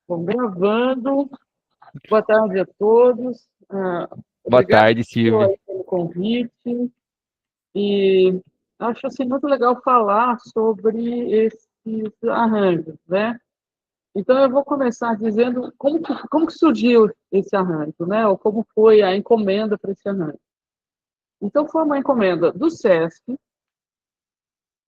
Bom, gravando. Boa tarde a todos. Boa Obrigada tarde, Silvia. pelo convite. E acho assim, muito legal falar sobre esses arranjos, né? Então, eu vou começar dizendo como que surgiu esse arranjo, né? Ou como foi a encomenda para esse arranjo. Então, foi uma encomenda do SESC,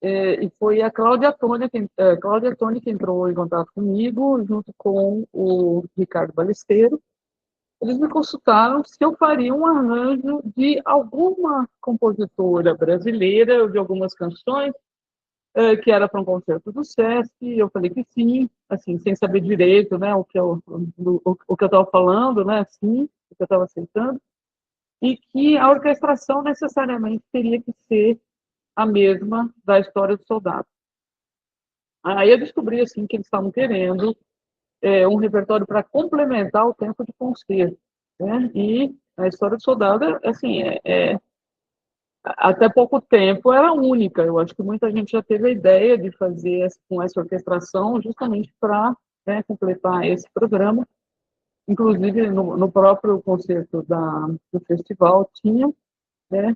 e foi a Cláudia Toni que entrou em contato comigo, junto com o Ricardo Balesteiro. Eles me consultaram se eu faria um arranjo de alguma compositora brasileira, de algumas canções, que era para um concerto do SESC. Eu falei que sim, assim, sem saber direito, né, o que eu estava falando, né, sim, o que eu estava aceitando, e que a orquestração necessariamente teria que ser a mesma da História do Soldado. Aí eu descobri assim que eles estavam querendo um repertório para complementar o tempo de concerto, né? E a História do Soldado, assim, até pouco tempo era única. Eu acho que muita gente já teve a ideia de fazer com essa orquestração justamente para, né, completar esse programa. Inclusive, no próprio concerto do festival tinha, né,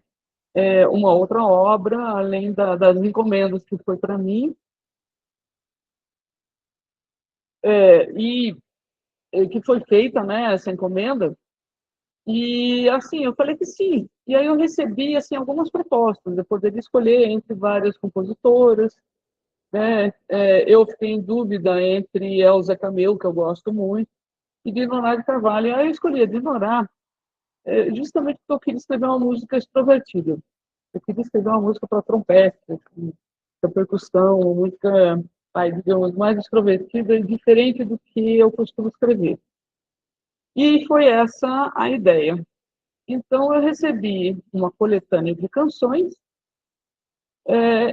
uma outra obra, além das encomendas que foi para mim, e que foi feita, né, essa encomenda. E, assim, eu falei que sim. E aí eu recebi, assim, algumas propostas. Eu poderia escolher entre várias compositoras, né? Eu fiquei em dúvida entre Elza Camelo, que eu gosto muito, e Dinorá de Carvalho. E aí eu escolhi a Dinorá, justamente porque eu queria escrever uma música extrovertida. Eu queria escrever uma música para trompete, para percussão, uma música, digamos, mais extrovertida e diferente do que eu costumo escrever. E foi essa a ideia. Então, eu recebi uma coletânea de canções,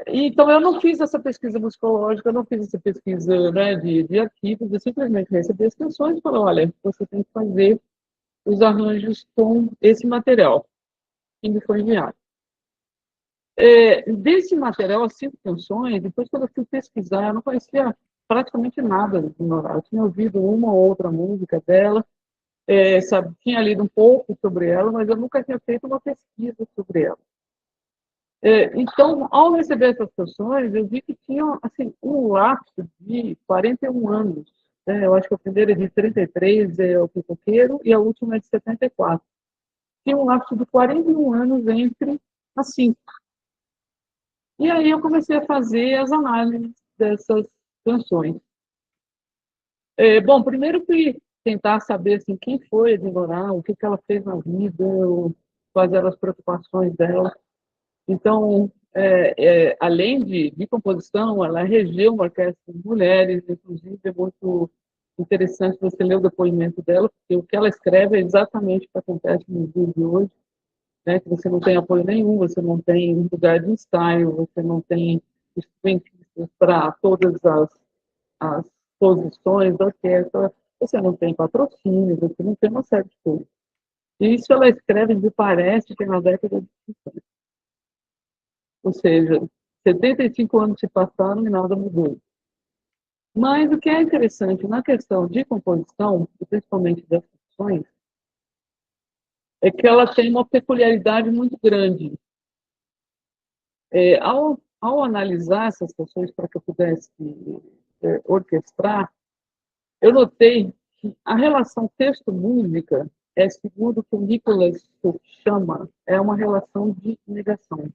então eu não fiz essa pesquisa musicológica, eu não fiz essa pesquisa, né, de arquivos, eu simplesmente recebi as canções e falei, olha, você tem que fazer os arranjos com esse material, que me foi enviado. Desse material, as 5 canções, depois quando eu fui pesquisar, eu não conhecia praticamente nada de Nora. Eu tinha ouvido uma ou outra música dela, sabe, tinha lido um pouco sobre ela, mas eu nunca tinha feito uma pesquisa sobre ela. Então, ao receber essas canções, eu vi que tinham assim, um lapso de 41 anos. Né? Eu acho que a primeira é de 33, é o Pipoqueiro, e a última é de 74. Tinha um lapso de 41 anos entre as 5. E aí eu comecei a fazer as análises dessas canções. Bom, primeiro fui tentar saber assim, quem foi a Dinorá, o que ela fez na vida, quais eram as preocupações dela. Então, além de composição, ela regeu uma orquestra de mulheres, inclusive é muito interessante você ler o depoimento dela, porque o que ela escreve é exatamente o que acontece no dia de hoje, né? Que você não tem apoio nenhum, você não tem lugar de ensaio, você não tem instrumentistas para todas as posições da orquestra, você não tem patrocínio, você não tem uma série de coisas. E isso ela escreve, me parece, que é na década de 50. Ou seja, 75 anos se passaram e nada mudou. Mas o que é interessante na questão de composição, principalmente das canções, é que ela tem uma peculiaridade muito grande. Ao analisar essas canções para que eu pudesse orquestrar, eu notei que a relação texto-música é, segundo o que o Nicholas chama, é uma relação de negação.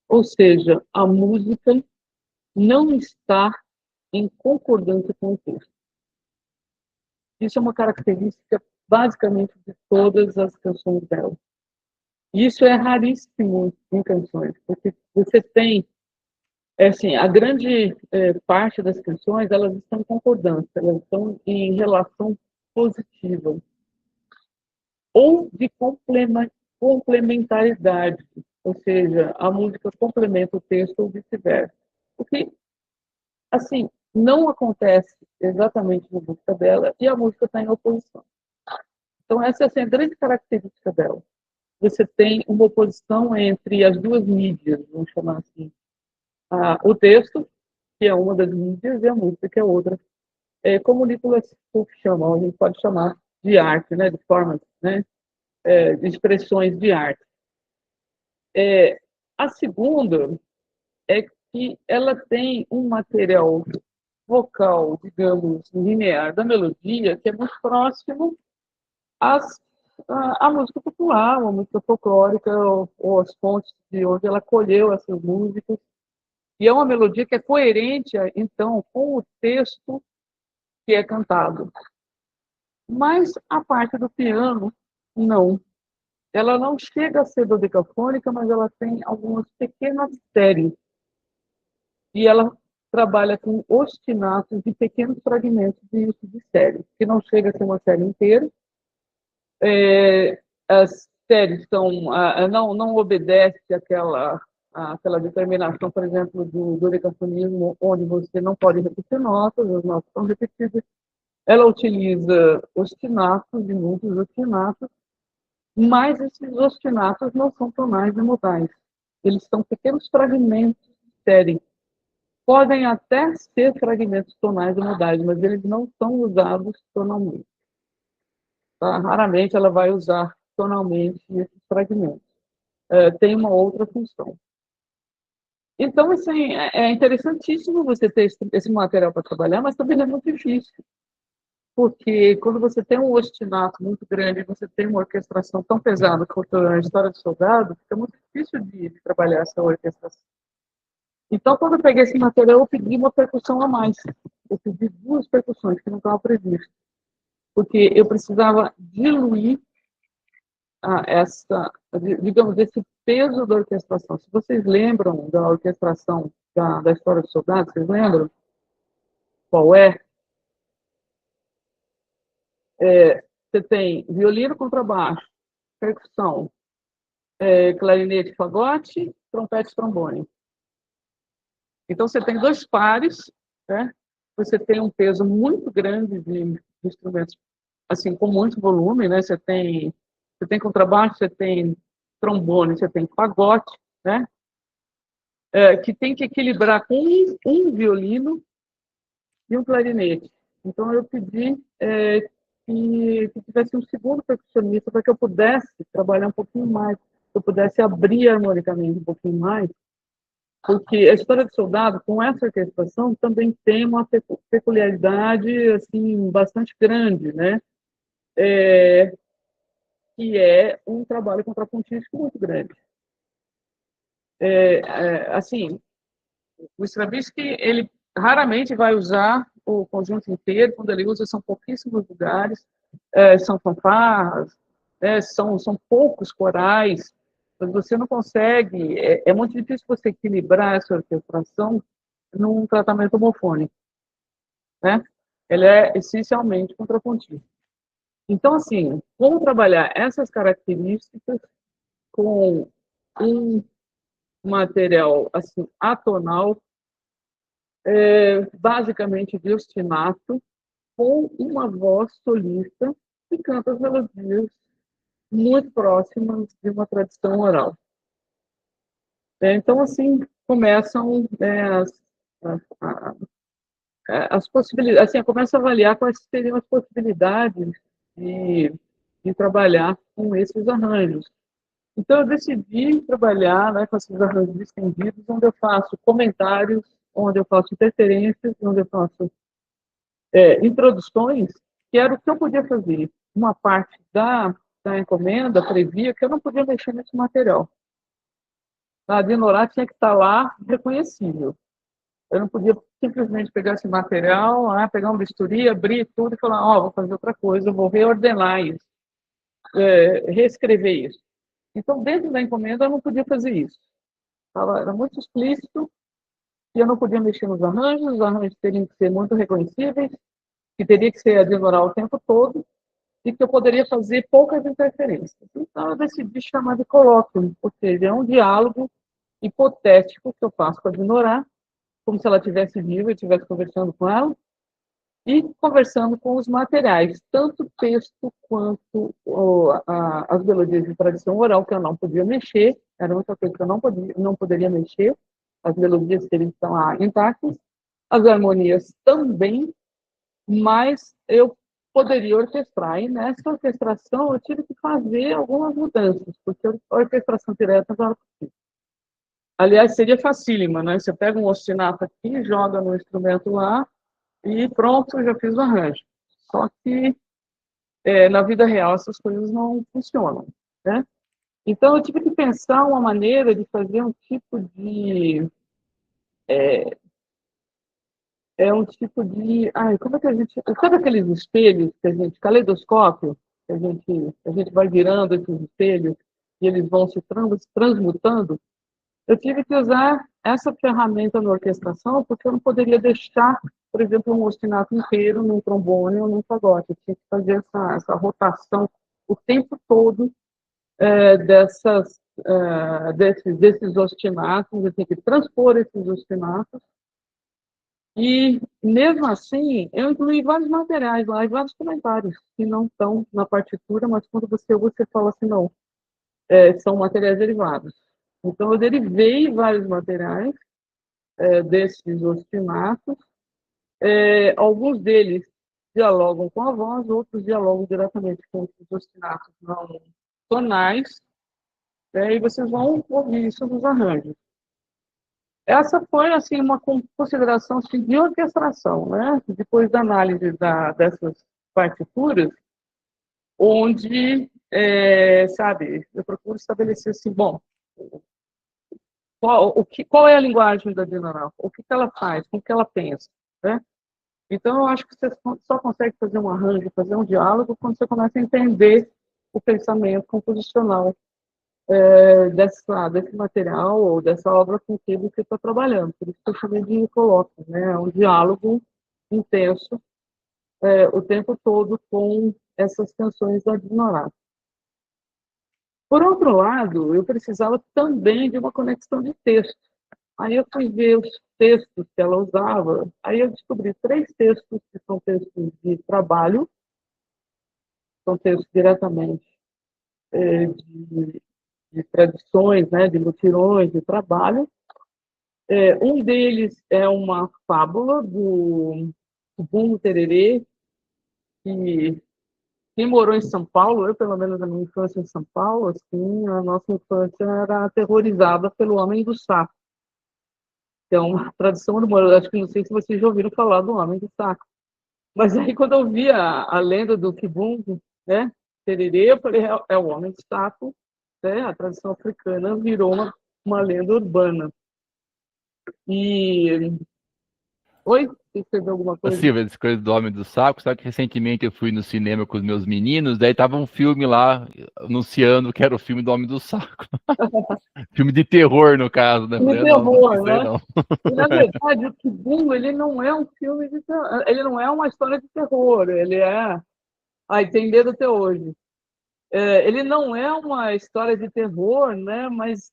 Ou seja, a música não está em concordância com o texto. Isso é uma característica basicamente de todas as canções dela. Isso é raríssimo em canções, porque você tem, assim, a grande parte das canções, elas estão em concordância, elas estão em relação positiva, ou de complementaridade, ou seja, a música complementa o texto ou vice-versa. O que, assim, não acontece exatamente na música dela, e a música está em oposição. Então, essa é assim, a grande característica dela. Você tem uma oposição entre as duas mídias, vamos chamar assim. O texto, que é uma das mídias, e a música, que é outra. como o Nicholas Cook chama, a gente pode chamar de arte, né, de formas, né, de expressões de arte. A segunda é que ela tem um material vocal, digamos, linear da melodia, que é muito próximo à música popular, a música folclórica, ou as fontes de onde ela colheu essas músicas. E é uma melodia que é coerente, então, com o texto que é cantado. Mas a parte do piano, não. Ela não chega a ser dodecafônica, mas ela tem algumas pequenas séries. E ela trabalha com ostinatos de pequenos fragmentos de série, que não chega a ser uma série inteira. As séries não obedece àquela determinação, por exemplo, do dodecafonismo, onde você não pode repetir notas, as notas são repetidas. Ela utiliza ostinatos, de muitos ostinatos, mas esses ostinatos não são tonais e modais. Eles são pequenos fragmentos de série. Podem até ser fragmentos tonais e modais, mas eles não são usados tonalmente. Tá? Raramente ela vai usar tonalmente esses fragmentos. Tem uma outra função. Então, assim, é interessantíssimo você ter esse material para trabalhar, mas também é muito difícil. Porque quando você tem um ostinato muito grande, você tem uma orquestração tão pesada quanto a História do Soldado, fica muito difícil de trabalhar essa orquestração. Então, quando eu peguei esse material, eu pedi uma percussão a mais. Eu pedi 2 percussões que não estavam previstas. Porque eu precisava diluir digamos, esse peso da orquestração. Se vocês lembram da orquestração da História do Soldado, vocês lembram qual é? Você tem violino, contrabaixo, percussão, clarinete, fagote, trompete e trombone. Então, você tem 2 pares, né? Você tem um peso muito grande de instrumentos, assim, com muito volume, né? Você tem contrabaixo, você tem trombone, você tem fagote, né? Que tem que equilibrar com um violino e um clarinete. Então, eu pedi que tivesse um segundo percussionista para que eu pudesse trabalhar um pouquinho mais, que eu pudesse abrir harmonicamente um pouquinho mais, porque a História do Soldado, com essa orquestração, também tem uma peculiaridade assim, bastante grande, né? Que é um trabalho contrapontístico muito grande. Assim, o Stravinsky, ele raramente vai usar o conjunto inteiro, quando ele usa são pouquíssimos lugares, são fanfarras, são poucos corais, mas você não consegue, é muito difícil você equilibrar essa orquestração num tratamento homofônico, né? Ele é essencialmente contrapontista. Então, assim, como trabalhar essas características com um material assim atonal, basicamente de ostinato, com uma voz solista que canta as melodias muito próximas de uma tradição oral. Então, assim, começam as possibilidades, assim, eu começo a avaliar quais seriam as possibilidades de, de trabalhar com esses arranjos. Então, eu decidi trabalhar, né, com esses arranjos estendidos, onde eu faço comentários, onde eu faço interferências, onde eu faço introduções, que era o que eu podia fazer. Uma parte da encomenda previa que eu não podia mexer nesse material. A Dinorah tinha que estar lá reconhecível. Eu não podia simplesmente pegar esse material, pegar um bisturi, abrir tudo e falar, vou fazer outra coisa, vou reordenar isso, reescrever isso. Então, dentro da encomenda, eu não podia fazer isso. Era muito explícito que eu não podia mexer nos arranjos, os arranjos teriam que ser muito reconhecíveis, que teria que ser a Dinorah o tempo todo, e que eu poderia fazer poucas interferências. Então, eu decidi chamar de colóquio, ou seja, é um diálogo hipotético que eu faço com a Dinorah, como se ela estivesse viva e estivesse conversando com ela, e conversando com os materiais, tanto o texto quanto as melodias de tradição oral, que eu não podia mexer, era muita coisa que eu não poderia mexer, as melodias teriam que estar lá intactas, as harmonias também, mas eu poderia orquestrar. E nessa orquestração eu tive que fazer algumas mudanças, porque a orquestração direta não era possível. Aliás, seria facílima, né? Você pega um ostinato aqui, joga no instrumento lá e pronto, já fiz o arranjo. Só que na vida real essas coisas não funcionam, né? Então eu tive que pensar uma maneira de fazer um tipo de ai, como é que a gente, sabe aqueles espelhos que a gente, caleidoscópio, que a gente vai virando esses espelhos e eles vão se transmutando? Eu tive que usar essa ferramenta na orquestração porque eu não poderia deixar, por exemplo, um ostinato inteiro num trombone ou num fagote. Eu tinha que fazer essa rotação o tempo todo desses ostinatos, eu tinha que transpor esses ostinatos. E, mesmo assim, eu incluí vários materiais lá e vários comentários que não estão na partitura, mas quando você ouve, você fala assim, não, são materiais derivados. Então, eu derivei vários materiais desses ostinatos. Alguns deles dialogam com a voz, outros dialogam diretamente com os ostinatos não tonais, e vocês vão ouvir isso nos arranjos. Essa foi assim uma consideração assim, de orquestração, né? Depois da análise dessas partituras, onde, sabe, eu procuro estabelecer assim, bom, qual é a linguagem da Dinah? O que ela faz? Como que ela pensa? Né? Então, eu acho que você só consegue fazer um arranjo, fazer um diálogo, quando você começa a entender o pensamento composicional desse material ou dessa obra com que você está trabalhando. Por isso que eu chamei de colóquio, né? É um diálogo intenso o tempo todo com essas canções da Dinah. Por outro lado, eu precisava também de uma conexão de texto. Aí eu fui ver os textos que ela usava, aí eu descobri 3 textos que são textos de trabalho, são textos diretamente de tradições, né, de mutirões, de trabalho. Um deles é uma fábula do Bumbo Tererê, que quem morou em São Paulo, eu pelo menos na minha infância em São Paulo, assim, a nossa infância era aterrorizada pelo Homem do Saco, que é uma tradição urbana. Acho que não sei se vocês já ouviram falar do Homem do Saco. Mas aí quando eu vi a lenda do Kibumbo, né, Tererê, eu falei, o Homem do Saco, né, a tradição africana virou uma lenda urbana. E... Oi? Você escreveu alguma Ô, coisa? Silvia, essa coisa do Homem do Saco, sabe que recentemente eu fui no cinema com os meus meninos, daí tava um filme lá anunciando que era o filme do Homem do Saco. Filme de terror, no caso, né? De Falei, não, terror, isso aí né? não. E, na verdade, o Kibumbo, ele não é um filme de terror, ele não é uma história de terror, ele é... Ai, tem medo até hoje. Ele não é uma história de terror, né? Mas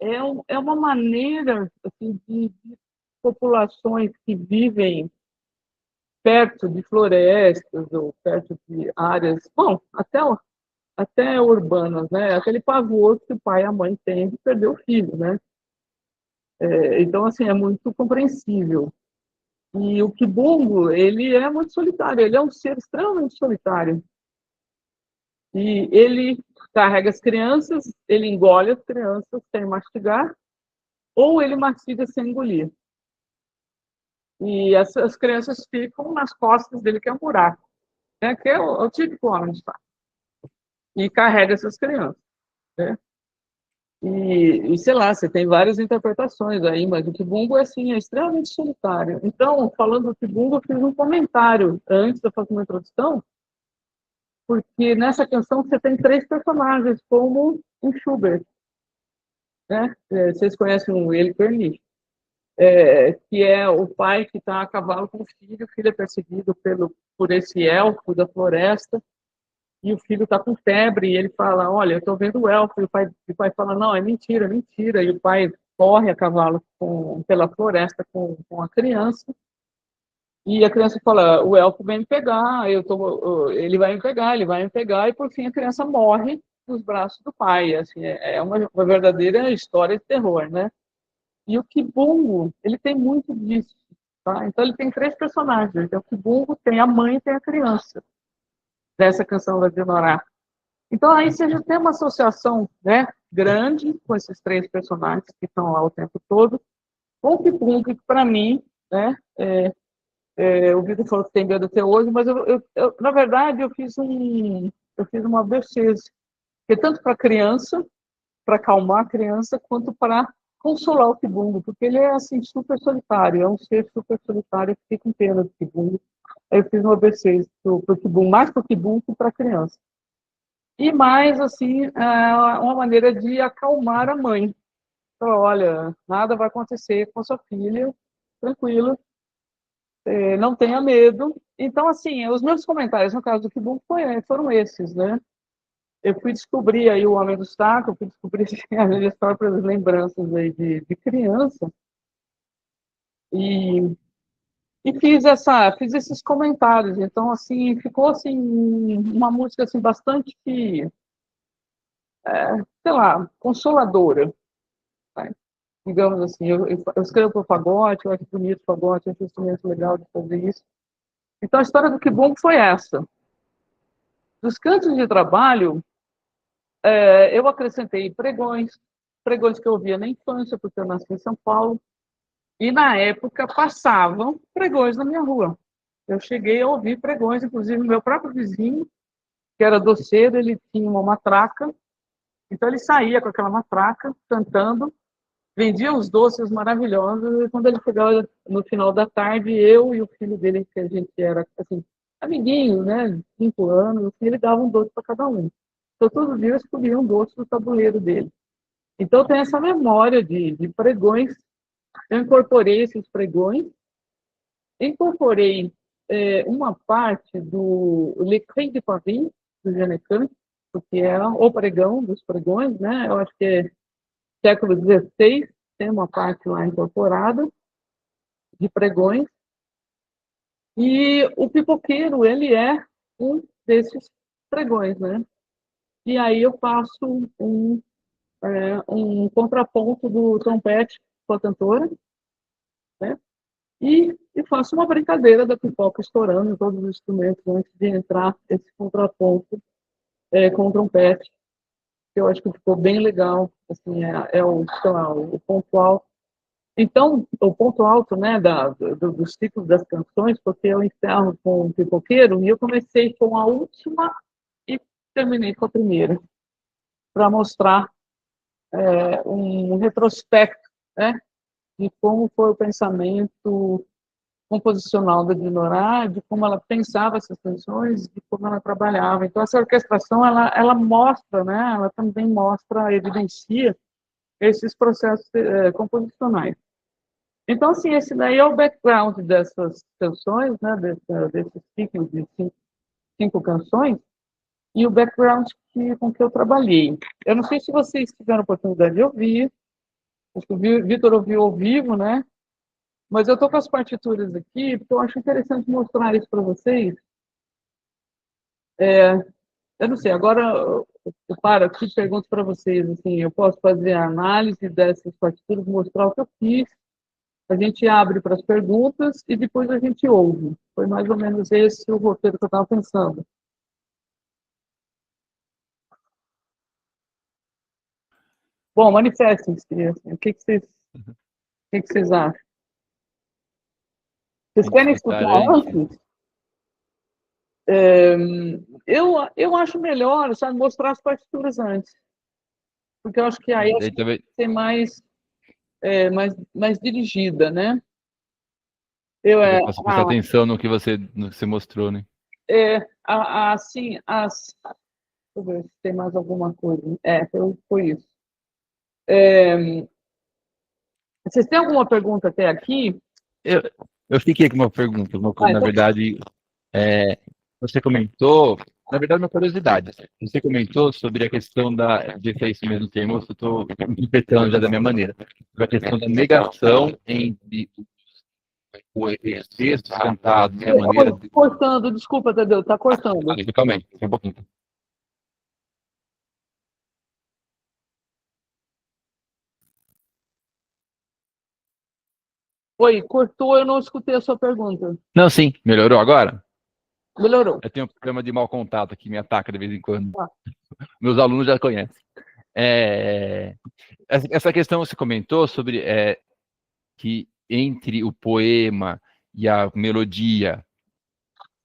é uma maneira assim, de populações que vivem perto de florestas ou perto de áreas, bom, até urbanas, né? Aquele pavor que o pai e a mãe têm de perder o filho, né? Então, assim, é muito compreensível. E o Kibumbo, ele é muito solitário, ele é um ser extremamente solitário. E ele carrega as crianças, ele engole as crianças sem mastigar, ou ele mastiga sem engolir. E as crianças ficam nas costas dele, que é um buraco, né? Que é o típico homem de fato. E carrega essas crianças, né? Sei lá, você tem várias interpretações aí, mas o Kibumbo assim, é extremamente solitário. Então, falando do Kibumbo, eu fiz um comentário antes de eu fazer uma introdução, porque nessa canção você tem 3 personagens, como em Schubert, né? Vocês conhecem o Eli Pernice, que é o pai que está a cavalo com o filho é perseguido por esse elfo da floresta, e o filho está com febre, e ele fala, olha, eu estou vendo o elfo, e o pai fala, não, é mentira, mentira, e o pai corre a cavalo pela floresta com a criança, e a criança fala, o elfo vem me pegar, ele vai me pegar, ele vai me pegar, e por fim a criança morre nos braços do pai. Assim, é uma verdadeira história de terror, né? E o Kibumbo, ele tem muito disso. Tá? Então ele tem três personagens, tem o Kibungo, tem a mãe e tem a criança dessa canção da Dinorá. Então aí você já tem uma associação, né, grande com esses três personagens que estão lá o tempo todo, com o Kibungo, que para mim, né, o Vitor falou que tem medo até hoje, mas na verdade eu fiz uma ABC, que é tanto para criança, para acalmar a criança, quanto para consolar o Kibungo, porque ele é assim super solitário, é um ser super solitário que fica com pena do Kibungo. Aí eu fiz um ABC para o Kibungo, mais para o Kibungo que para a criança. E mais, assim, uma maneira de acalmar a mãe. Então, olha, nada vai acontecer com a sua filha, tranquilo, não tenha medo. Então, assim, os meus comentários no caso do Kibungo foram esses, né? Eu fui descobrir aí o Homem do Saco, eu fui descobrir as minhas próprias lembranças aí de criança, e, e fiz esses comentários. Então, assim, ficou assim, uma música assim, bastante, sei lá, consoladora, né? Digamos assim, eu escrevo para o pagode, eu acho bonito o pagode, eu acho um instrumento legal de fazer isso. Então, a história do Kibum foi essa. Dos cantos de trabalho, eu acrescentei pregões que eu ouvia na infância, porque eu nasci em São Paulo, e na época passavam pregões na minha rua. Eu cheguei a ouvir pregões, inclusive meu próprio vizinho, que era doceiro, ele tinha uma matraca, então ele saía com aquela matraca, cantando, vendia uns doces maravilhosos, e quando ele chegava no final da tarde, eu e o filho dele, que a gente era, assim, amiguinho, né, 5 anos, assim, ele dava um doce para cada um. Então, todo dia eu escolhia um doce do tabuleiro dele. Então, tem essa memória de pregões. Eu incorporei esses pregões, incorporei uma parte do Le Cri de Paris, do Janecan, porque é o pregão dos pregões, né? Eu acho que é século XVI, tem uma parte lá incorporada de pregões, e o pipoqueiro, ele é um desses pregões, né? E aí eu faço um contraponto do trompete com a cantora, né? E faço uma brincadeira da pipoca estourando em todos os instrumentos antes de entrar esse contraponto com o trompete, que eu acho que ficou bem legal, assim, sei lá, o ponto alto. Então, o ponto alto, né, dos ciclos das canções, porque eu encerro com o pipoqueiro, e eu comecei com a última e terminei com a primeira, para mostrar um retrospecto, né, de como foi o pensamento composicional da Dinorah, de como ela pensava essas canções, de como ela trabalhava. Então, essa orquestração, ela mostra, né, ela também mostra, evidencia esses processos composicionais. Então, assim, esse daí é o background dessas canções, né, desses ciclos de cinco canções, e o background com que eu trabalhei. Eu não sei se vocês tiveram a oportunidade de ouvir, acho que o Vitor ouviu ao vivo, né? Mas eu estou com as partituras aqui, porque eu acho interessante mostrar isso para vocês. Eu não sei, agora eu paro aqui e pergunto para vocês, assim, eu posso fazer a análise dessas partituras, mostrar o que eu fiz, a gente abre para as perguntas e depois a gente ouve. Foi mais ou menos esse o roteiro que eu estava pensando. Bom, manifestem-se. Assim, o que vocês acham? Vocês Tem que querem escutar escutar antes. antes? Eu acho melhor, sabe, mostrar as partituras antes, porque eu acho que aí acho Daí que vai talvez ser mais dirigida, né? Eu, eu posso prestar atenção no que você mostrou, né? assim, deixa eu ver se tem mais alguma coisa. Foi isso. Vocês têm alguma pergunta até aqui? Eu, eu fiquei com uma pergunta, na Então, verdade, é, você comentou, na verdade, uma curiosidade. Você comentou sobre a questão de ser isso mesmo termo, eu estou interpretando já da minha maneira, sobre a questão da negação entre o texto cantado e a maneira de. cortando, desculpa, Tadeu, está cortando. Calma aí, um pouquinho. Oi, cortou, eu não escutei a sua pergunta. Não, sim, melhorou agora? Melhorou. Eu tenho um problema de mau contato que me ataca de vez em quando. Tá. Meus alunos já conhecem. É, essa questão você comentou sobre que entre o poema e a melodia,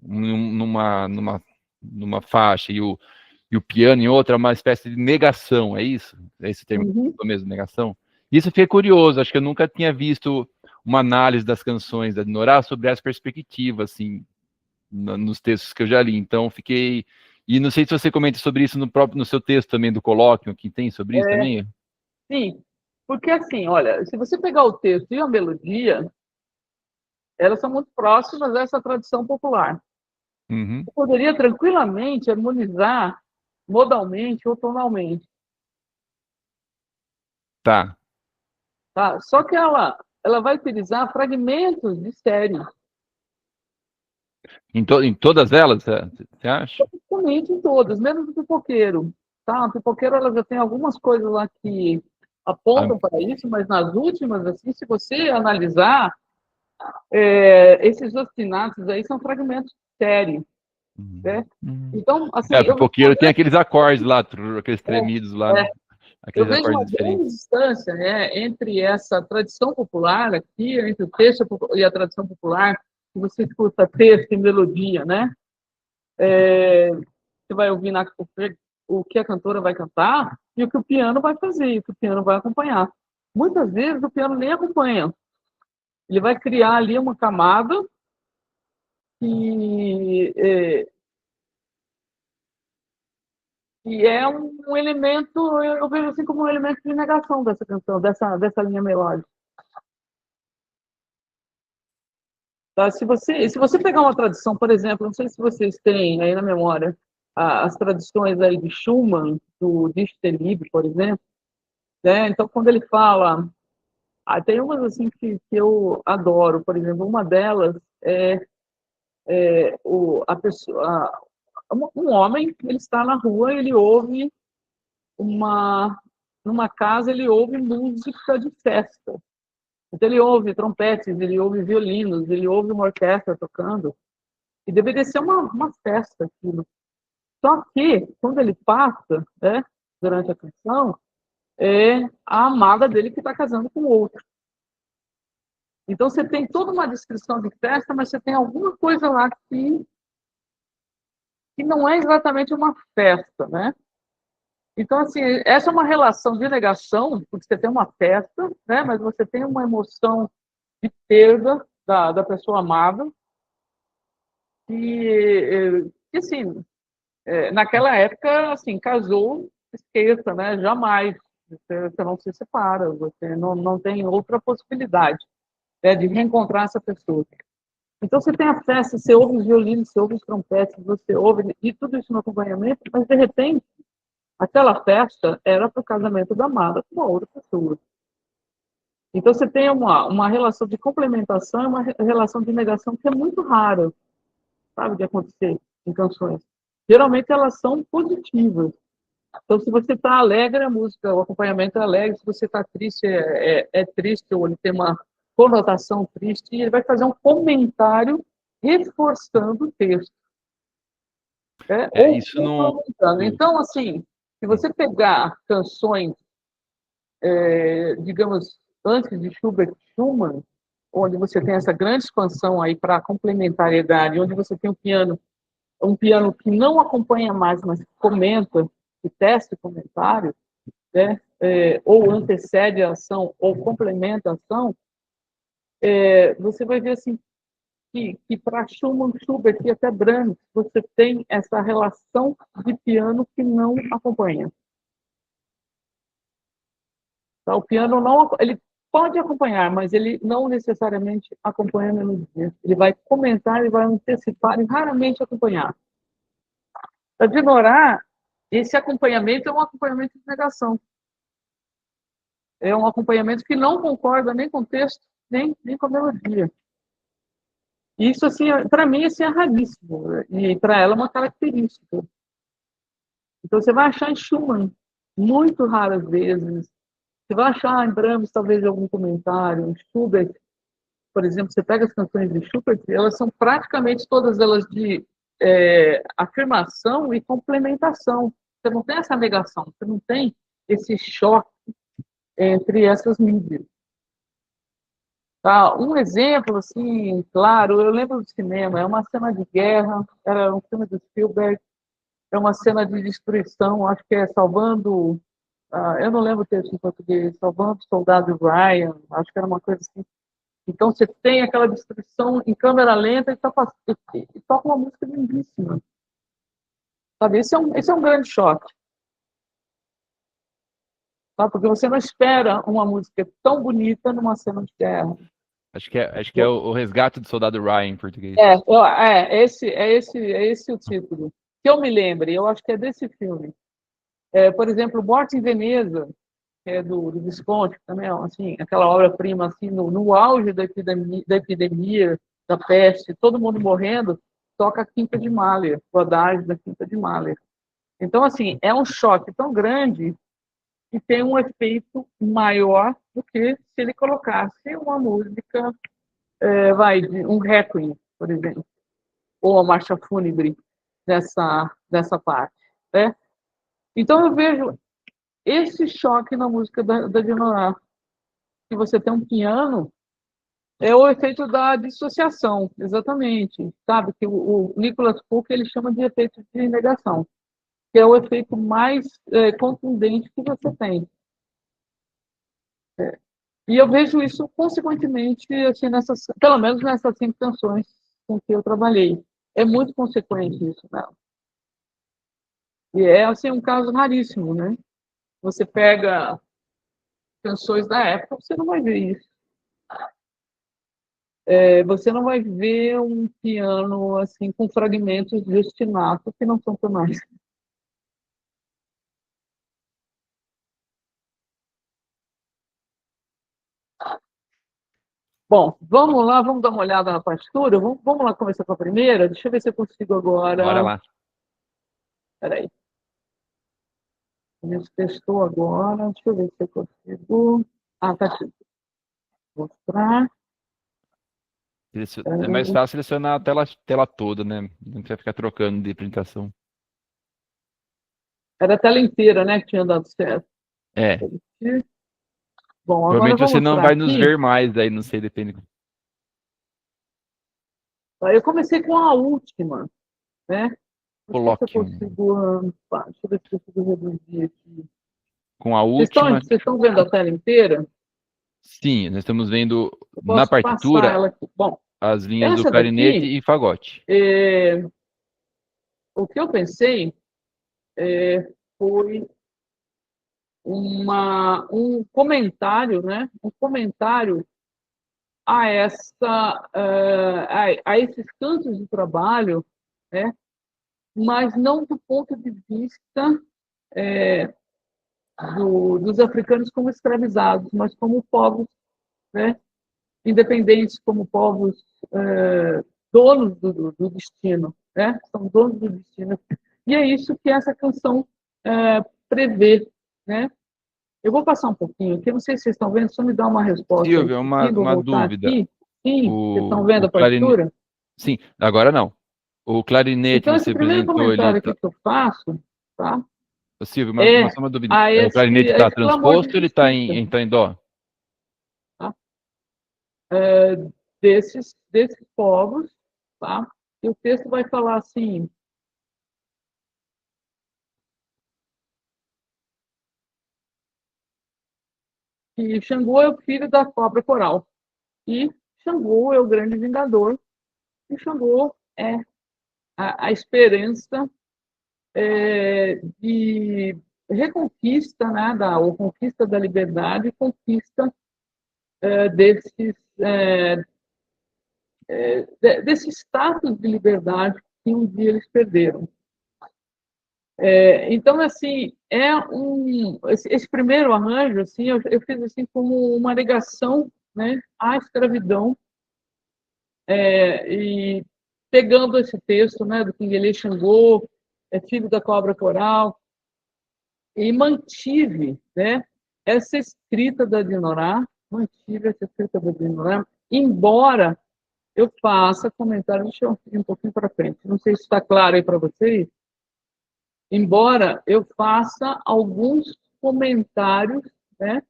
numa faixa, e o piano em outra, é uma espécie de negação, é isso? É esse termo Uhum. mesmo, negação? Isso eu fiquei curioso, acho que eu nunca tinha visto uma análise das canções da Norá sobre essa perspectiva, assim, nos textos que eu já li. Então, fiquei. E não sei se você comenta sobre isso no seu texto também do colóquio, que tem sobre isso É, também? sim, porque assim, olha, se você pegar o texto e a melodia, elas são muito próximas dessa tradição popular. Uhum. Eu poderia tranquilamente harmonizar modalmente ou tonalmente, Tá. tá? Só que ela vai utilizar fragmentos de série, Em todas elas, você acha? praticamente em todas, menos o pipoqueiro, tá? O pipoqueiro ela já tem algumas coisas lá que Ah, apontam para isso, mas nas últimas, assim, se você analisar, esses ostinatos aí são fragmentos de série, né? uhum. Então, assim, O pipoqueiro tem aqueles acordes lá, aqueles tremidos lá, é, né? eu Aqueles vejo acordes uma grande diferentes. distância, né, entre essa tradição popular aqui, entre o texto e a tradição popular, que você escuta texto e melodia, né? Você vai ouvir o que a cantora vai cantar e o que o piano vai fazer, o que o piano vai acompanhar. Muitas vezes o piano nem acompanha. Ele vai criar ali uma camada que é um elemento, eu vejo assim como um elemento de negação dessa canção, dessa linha melódica. Tá? Se você pegar uma tradição, por exemplo, não sei se vocês têm aí na memória as tradições aí de Schumann, do Dichterliebe, por exemplo, né? Então, quando ele fala, tem umas assim que eu adoro, por exemplo, uma delas a pessoa, um homem, ele está na rua, ele ouve uma numa casa, ele ouve música de festa. Então, ele ouve trompetes, ele ouve violinos, ele ouve uma orquestra tocando, e deveria ser uma festa aquilo. Só que, quando ele passa, né, durante a canção, é a amada dele que está casando com outro. Então, você tem toda uma descrição de festa, mas você tem alguma coisa lá que não é exatamente uma festa, né? Então, assim, essa é uma relação de negação, porque você tem uma festa, né, mas você tem uma emoção de perda da pessoa amada, e assim, naquela época, assim, casou, esqueça, né? Jamais. Você não se separa, você não tem outra possibilidade, né, de reencontrar essa pessoa. Então, você tem a festa, você ouve os violinos, você ouve os trompetes, você ouve, e tudo isso no acompanhamento, mas, de repente, aquela festa era para o casamento da amada com uma outra pessoa. Então, você tem uma relação de complementação e uma relação de negação que é muito rara, sabe, de acontecer em canções. Geralmente, elas são positivas. Então, se você está alegre, a música, o acompanhamento é alegre. Se você está triste, é triste, ou ele tem uma conotação triste, e ele vai fazer um comentário reforçando o texto, né? Ou Isso não. complementando. Então, assim, se você pegar canções, digamos, antes de Schubert e Schumann, onde você tem essa grande expansão aí para a complementariedade, onde você tem um piano que não acompanha mais, mas comenta, que testa o comentário, né? Ou antecede a ação ou complementa a ação, você vai ver assim que para Schumann, Schubert e até Brahms, você tem essa relação de piano que não acompanha. Tá? O piano não, ele pode acompanhar, mas ele não necessariamente acompanha a melodia. Ele vai comentar, ele vai antecipar e raramente acompanhar. Para ignorar, esse acompanhamento é um acompanhamento de negação. É um acompanhamento que não concorda nem com o texto, nem com a melodia. Isso, assim, para mim, assim, é raríssimo. E para ela é uma característica. Então, você vai achar em Schumann, muito raras vezes. Você vai achar em Brahms, talvez, algum comentário, em Schubert. por exemplo, você pega as canções de Schubert, elas são praticamente todas elas de afirmação e complementação. Você não tem essa negação, você não tem esse choque entre essas mídias. Tá? Um exemplo, assim, claro, eu lembro do cinema, é uma cena de guerra, era um filme do Spielberg, é uma cena de destruição, acho que é Salvando, eu não lembro o texto em português, Salvando o Soldado Ryan, acho que era uma coisa assim. Então você tem aquela destruição em câmera lenta e toca uma música lindíssima. Sabe? Esse é um grande choque. Tá? Porque você não espera uma música tão bonita numa cena de guerra. Acho que é o Resgate do Soldado Ryan em português. Esse o título. Que eu me lembre, eu acho que é desse filme. Por exemplo, Morte em Veneza, que é do Visconti, que também é assim, aquela obra-prima assim, no auge da epidemia, da peste, todo mundo morrendo, toca a Quinta de Mahler, o Adágio da Quinta de Mahler. Então, assim, é um choque tão grande que tem um efeito maior do que se ele colocasse uma música, um requiem, por exemplo, ou uma marcha fúnebre dessa parte, né? Então eu vejo esse choque na música da Django, que você tem um piano, é o efeito da dissociação, exatamente, sabe? Que o Nicholas Cook ele chama de efeito de negação, que é o efeito mais contundente que você tem. E eu vejo isso, consequentemente, assim, pelo menos nessas 5 canções com que eu trabalhei. É muito consequente isso, né? E é, assim, um caso raríssimo, né? Você pega canções da época, você não vai ver isso. Você não vai ver um piano, assim, com fragmentos de ostinato que não são tonais. Bom, vamos lá, vamos dar uma olhada na partitura. Vamos lá começar com a primeira. Deixa eu ver se eu consigo Bora agora. lá. Espera aí. A gente testou agora. Deixa eu ver se eu consigo. Tá aqui. Mostrar. É mais fácil selecionar a tela toda, né? Não precisa ficar trocando de apresentação. Era a tela inteira, né, que tinha dado certo. É. Bom, agora eu Provavelmente vou você não mostrar vai nos aqui. ver mais aí, não sei, depende. Eu comecei com a última, né? Não sei se eu Coloque consigo. Deixa eu ver se eu consigo reduzir aqui. com a Vocês última. estão vendo a tela inteira? Sim, nós estamos vendo Eu na posso passar partitura ela aqui. Bom, as linhas do essa clarinete daqui, e fagote. o que eu pensei foi um comentário, né? Um comentário a esses cantos de trabalho, né? Mas não do ponto de vista dos africanos como escravizados, mas como povos, né? Independentes, como povos donos do destino, né? São donos do destino. E é isso que essa canção prevê, né? Eu vou passar um pouquinho aqui, não sei se vocês estão vendo, só me dá uma resposta aí um Silvia, pouquinho, vou uma voltar dúvida. aqui. Sim, vocês estão vendo O a clarinete. partitura? Sim, agora não. O clarinete Então, esse você primeiro apresentou, ele comentário tá. aqui que eu faço, tá? Ô, Silvio, É só uma dúvida. a O clarinete a está esse clamor de transposto ou ele está justiça, tá em dó? tá? Desses povos, tá? E o texto vai falar assim, que Xangô é o filho da cobra coral, e Xangô é o grande vingador, e Xangô é a esperança de reconquista, né, ou conquista da liberdade, conquista desses, desse status de liberdade que um dia eles perderam. Então, assim, esse primeiro arranjo, assim, eu fiz assim como uma negação, né, à escravidão, e pegando esse texto, né, do Kinguele Xangô, filho da cobra coral, e mantive, né, essa escrita da Dinorah, embora eu faça comentário, deixa eu ir um pouquinho para frente, não sei se está claro aí para vocês, embora eu faça alguns comentários, né,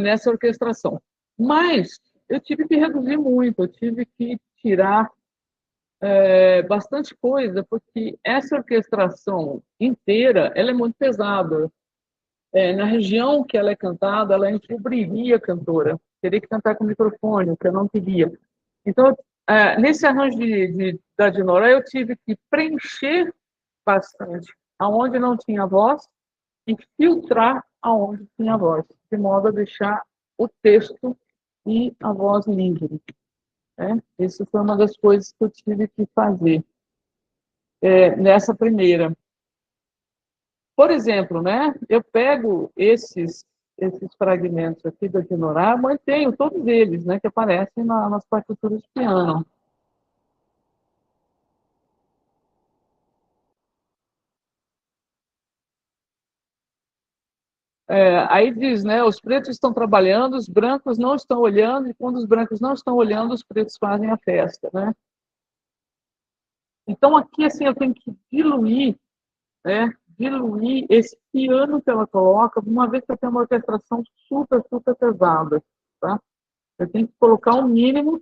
nessa orquestração. Mas eu tive que reduzir muito, eu tive que tirar bastante coisa, porque essa orquestração inteira ela é muito pesada. Na região que ela é cantada, ela encobriria a cantora. Teria que cantar com microfone, o que eu não queria. Então, nesse arranjo da Dinora, eu tive que preencher bastante aonde não tinha voz e filtrar aonde tinha voz, de modo a deixar o texto e a voz livre. Né? Isso foi uma das coisas que eu tive que fazer nessa primeira. Por exemplo, né, eu pego esses fragmentos aqui da Dinorah, mantenho todos eles, né, que aparecem nas partituras de piano. Aí diz, né, os pretos estão trabalhando, os brancos não estão olhando, e quando os brancos não estão olhando, os pretos fazem a festa, né? Então, aqui, assim, eu tenho que diluir, né, diluir esse piano que ela coloca, uma vez que eu tenho uma orquestração super, super pesada, tá? Eu tenho que colocar o mínimo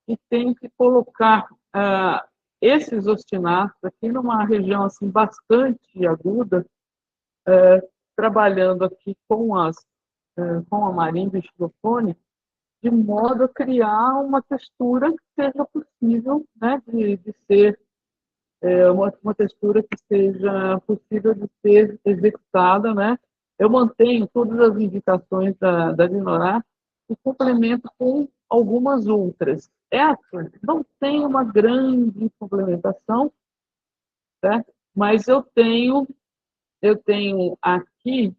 e tenho que colocar esses ostinatos aqui numa região, assim, bastante aguda, trabalhando aqui com a marimba e xilofone, de modo a criar uma textura que seja possível, né, de ser uma textura que seja possível de ser executada, né? Eu mantenho todas as indicações da Dinorah e complemento com algumas outras. Essa não tem uma grande complementação, né? Mas eu tenho aqui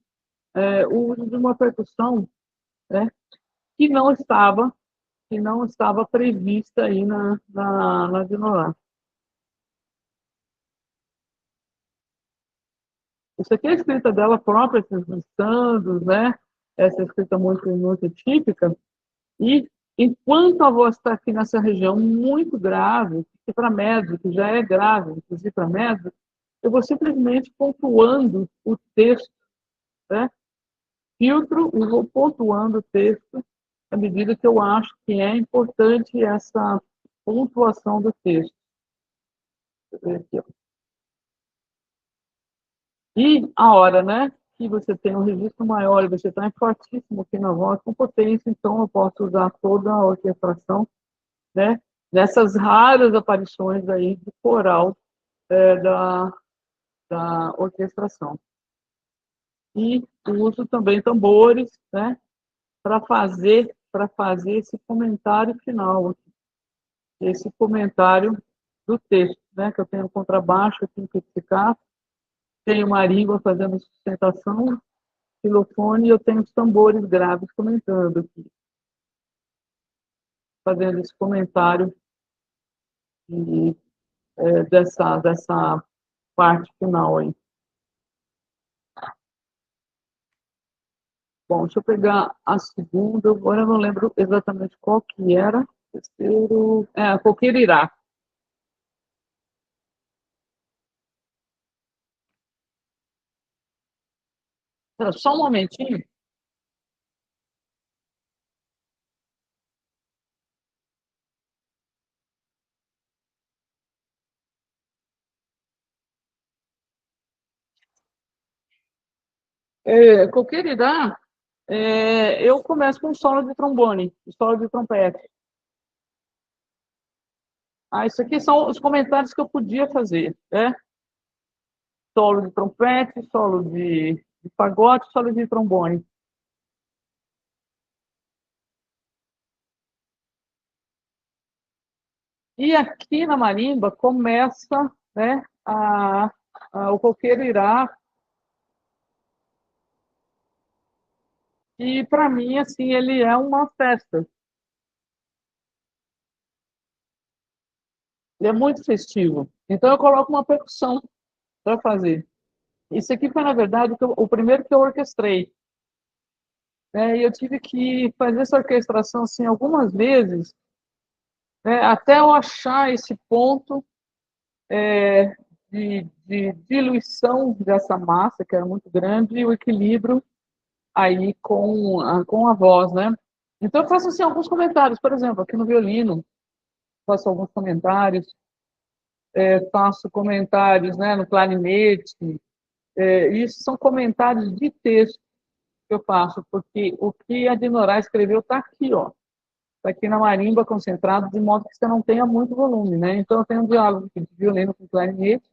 o uso de uma percussão, né? Que não estava prevista aí na Dinorah. Isso aqui é a escrita dela própria, esses sandos, né? Essa escrita muito, muito típica. E enquanto a voz está aqui nessa região muito grave, que para médio, que já é grave, inclusive para médio, eu vou simplesmente pontuando o texto, né? Filtro e vou pontuando o texto à medida que eu acho que é importante essa pontuação do texto. Aqui, e a hora, né? Que você tem um registro maior e você está fortíssimo aqui na voz, com potência, então eu posso usar toda a orquestração, né? Nessas raras aparições aí de coral da orquestração. E uso também tambores, né? Para fazer esse comentário final, esse comentário do texto, né? Que eu tenho contrabaixo, tenho pizzicato, tenho marimba fazendo sustentação, xilofone, e eu tenho os tambores graves comentando aqui, fazendo esse comentário de, dessa parte final aí. Bom, deixa eu pegar a segunda, agora eu não lembro exatamente qual que era. Terceiro, a Coquerirá. Só um momentinho. Coquerirá, eu começo com solo de trombone, solo de trompete. Isso aqui são os comentários que eu podia fazer, né? Solo de trompete, solo de fagote, solo de trombone. E aqui na marimba começa, né, o coqueiro irá, e para mim, assim, ele é uma festa. Ele é muito festivo. Então eu coloco uma percussão para fazer. Isso aqui foi, na verdade, o primeiro que eu orquestrei. E eu tive que fazer essa orquestração assim, algumas vezes, até eu achar esse ponto de diluição dessa massa, que era muito grande, e o equilíbrio aí com a voz, né? Então, eu faço assim, alguns comentários, por exemplo, aqui no violino, faço alguns comentários, faço comentários, né, no clarinete, isso são comentários de texto que eu faço, porque o que a Dinorá escreveu está aqui, ó, está aqui na marimba concentrado, de modo que você não tenha muito volume, né? Então, eu tenho um diálogo de violino com clarinete,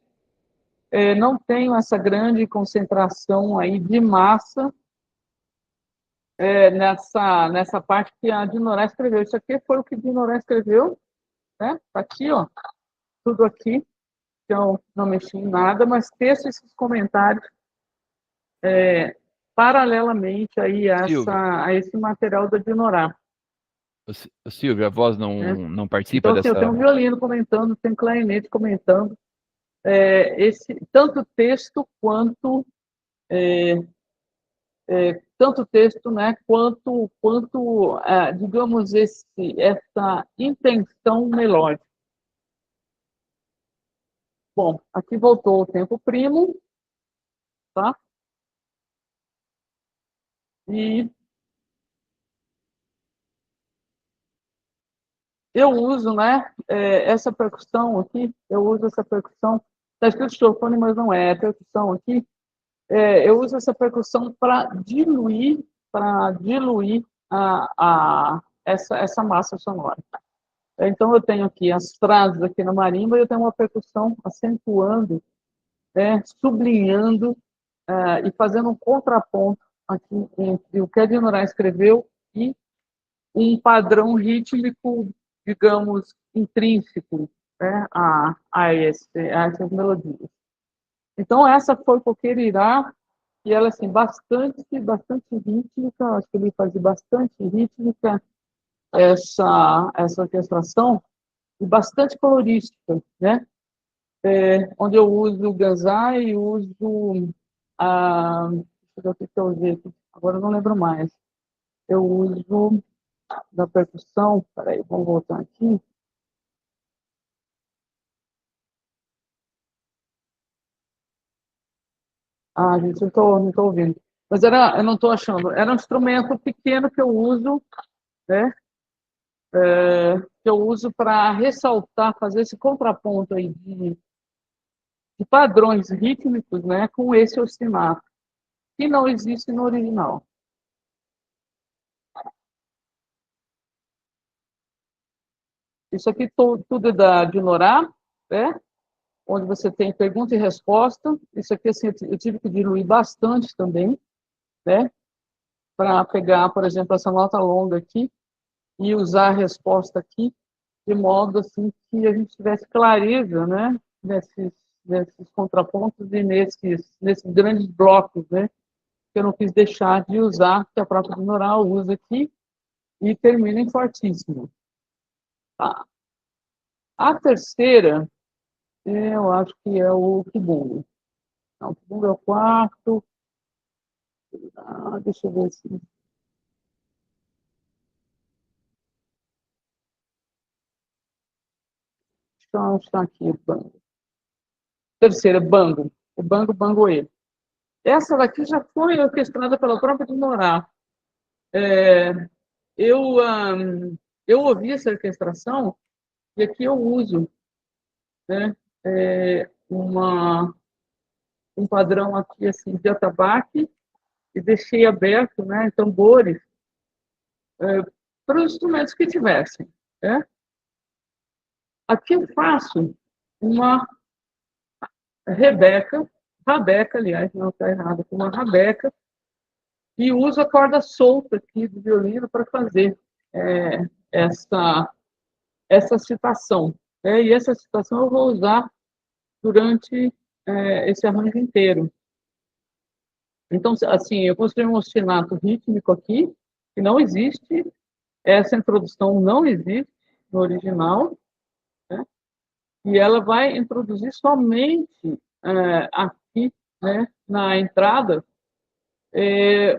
não tenho essa grande concentração aí de massa nessa parte que a Dinorá escreveu. Isso aqui foi o que a Dinorá escreveu, né? Tá aqui, ó, tudo aqui. Então, não mexi em nada, mas teço esses comentários paralelamente aí Silvio, a esse material da Dinorá, Silvio, a voz né? não participa Então, assim, eu tenho dessa. um violino comentando, tenho um clarinete comentando, tanto texto quanto tanto texto, né, quanto digamos essa intenção melódica. Bom, aqui voltou o tempo primo, tá? E eu uso, né, essa percussão aqui, eu uso essa percussão, está escrito xilofone, mas não é percussão aqui, eu uso essa percussão para diluir essa massa sonora. Então, eu tenho aqui as frases aqui na marimba e eu tenho uma percussão acentuando, sublinhando e fazendo um contraponto aqui entre o que a Dinorá escreveu e um padrão rítmico, digamos, intrínseco, né, a essas melodias. Então, essa foi Coqueirirá, e ela, assim, bastante rítmica, acho que ele fazia bastante rítmica, essa orquestração, e bastante colorística, né? Onde eu uso o Gansai, uso a... Deixa eu ver o que eu usei aqui, agora eu não lembro mais. Eu uso da percussão, peraí, vamos voltar aqui. Ah, gente, não tô ouvindo. Mas eu não estou achando. Era um instrumento pequeno que eu uso, né? Que eu uso para ressaltar, fazer esse contraponto aí de padrões rítmicos, né? Com esse ostinato, que não existe no original. Isso aqui tudo é da Dinorá, né? Onde você tem pergunta e resposta. Isso aqui, assim, eu tive que diluir bastante também, né? Para pegar, por exemplo, essa nota longa aqui e usar a resposta aqui de modo assim que a gente tivesse clareza, né, nesses contrapontos e nesses grandes blocos, né, que eu não quis deixar de usar, que a própria Binoral usa aqui e termina em fortíssimo. Tá. A terceira, eu acho que é o Kibungo. Não, o Kibungo é o quarto. Deixa eu ver se está aqui o Bango. Terceira, Bango. O Bango, Bangoê. Essa daqui já foi orquestrada pela própria Dinorá. Eu, eu ouvi essa orquestração e aqui eu uso, né, um padrão aqui assim de atabaque e deixei aberto, né, tambores para os instrumentos que tivessem. Né? Aqui eu faço uma rabeca, aliás, não está errado, uma rabeca, e uso a corda solta aqui do violino para fazer essa, essa citação. E essa citação eu vou usar durante esse arranjo inteiro. Então, assim, eu construí um ostinato rítmico aqui, que não existe, essa introdução não existe no original, né? E ela vai introduzir somente aqui, né, na entrada,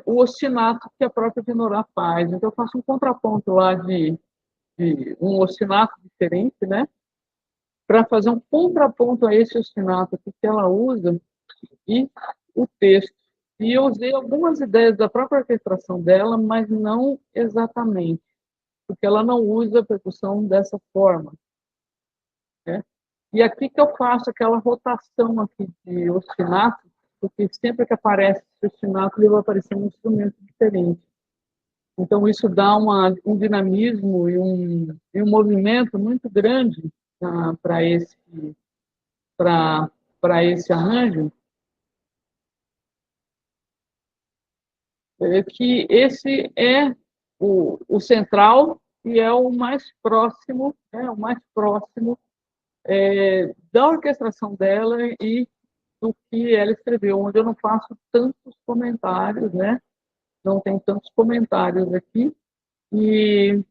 o ostinato que a própria Dinorah faz. Então, eu faço um contraponto lá de um ostinato diferente, né? Para fazer um contraponto a esse ostinato aqui que ela usa e o texto. E eu usei algumas ideias da própria orquestração dela, mas não exatamente, porque ela não usa a percussão dessa forma, né? E aqui que eu faço aquela rotação aqui de ostinato, porque sempre que aparece esse ostinato, ele vai aparecer um instrumento diferente. Então, isso dá um dinamismo e um movimento muito grande para esse arranjo, que esse é o central e é o mais próximo, da orquestração dela e do que ela escreveu, onde eu não faço tantos comentários, né? Não tem tantos comentários aqui, e,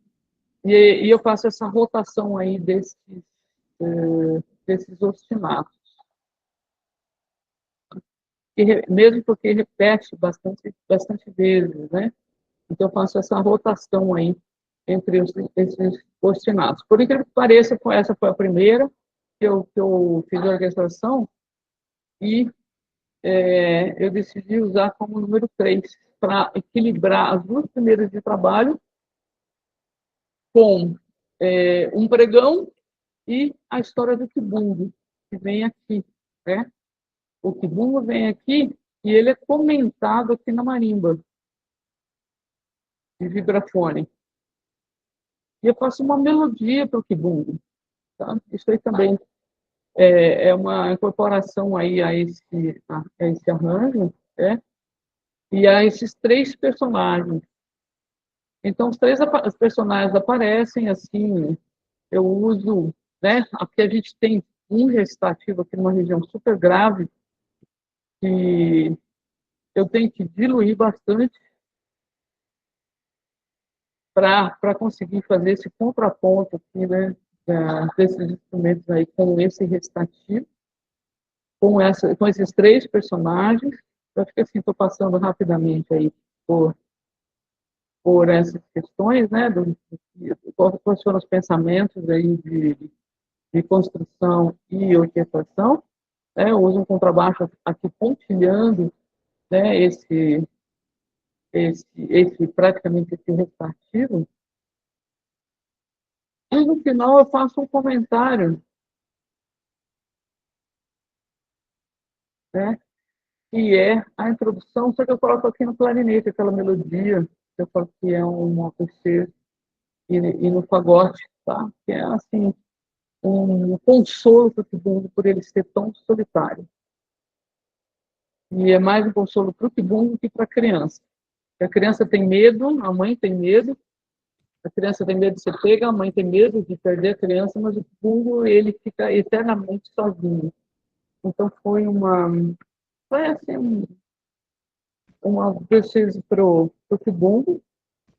e eu faço essa rotação aí desses ostinatos, mesmo porque repete bastante vezes, né? Então, eu faço essa rotação aí entre esses ostinatos. Por incrível que pareça, essa foi a primeira que eu fiz a orquestração e eu decidi usar como número 3 para equilibrar as duas primeiras de trabalho com um pregão e a história do Kibungo, que vem aqui, né? O Kibungo vem aqui e ele é comentado aqui na marimba, de vibrafone. E eu faço uma melodia para o Kibungo, tá? Isso aí também é uma incorporação aí a esse arranjo, né? E a esses três personagens. Então, os personagens aparecem assim, eu uso, né? Aqui a gente tem um recitativo aqui numa região super grave, que eu tenho que diluir bastante para conseguir fazer esse contraponto aqui, né? Desses instrumentos aí com esse recitativo, com esses três personagens. Eu acho que assim, estou passando rapidamente aí por essas questões, né? Quais foram os pensamentos aí de construção e orquestração. Né? Eu uso um contrabaixo aqui pontilhando, né? Praticamente esse recitativo. E no final eu faço um comentário, né? Que é a introdução, só que eu coloco aqui no clarinete, aquela melodia, que eu falo que é uma terceira, e no fagote, tá? Que é, assim, um consolo para o Kibungo por ele ser tão solitário. E é mais um consolo para o Kibungo que para a criança. A criança tem medo, a mãe tem medo, a criança tem medo de ser pega, a mãe tem medo de perder a criança, mas o Kibungo, ele fica eternamente sozinho. Então foi assim, uma precisa para o Kibungo.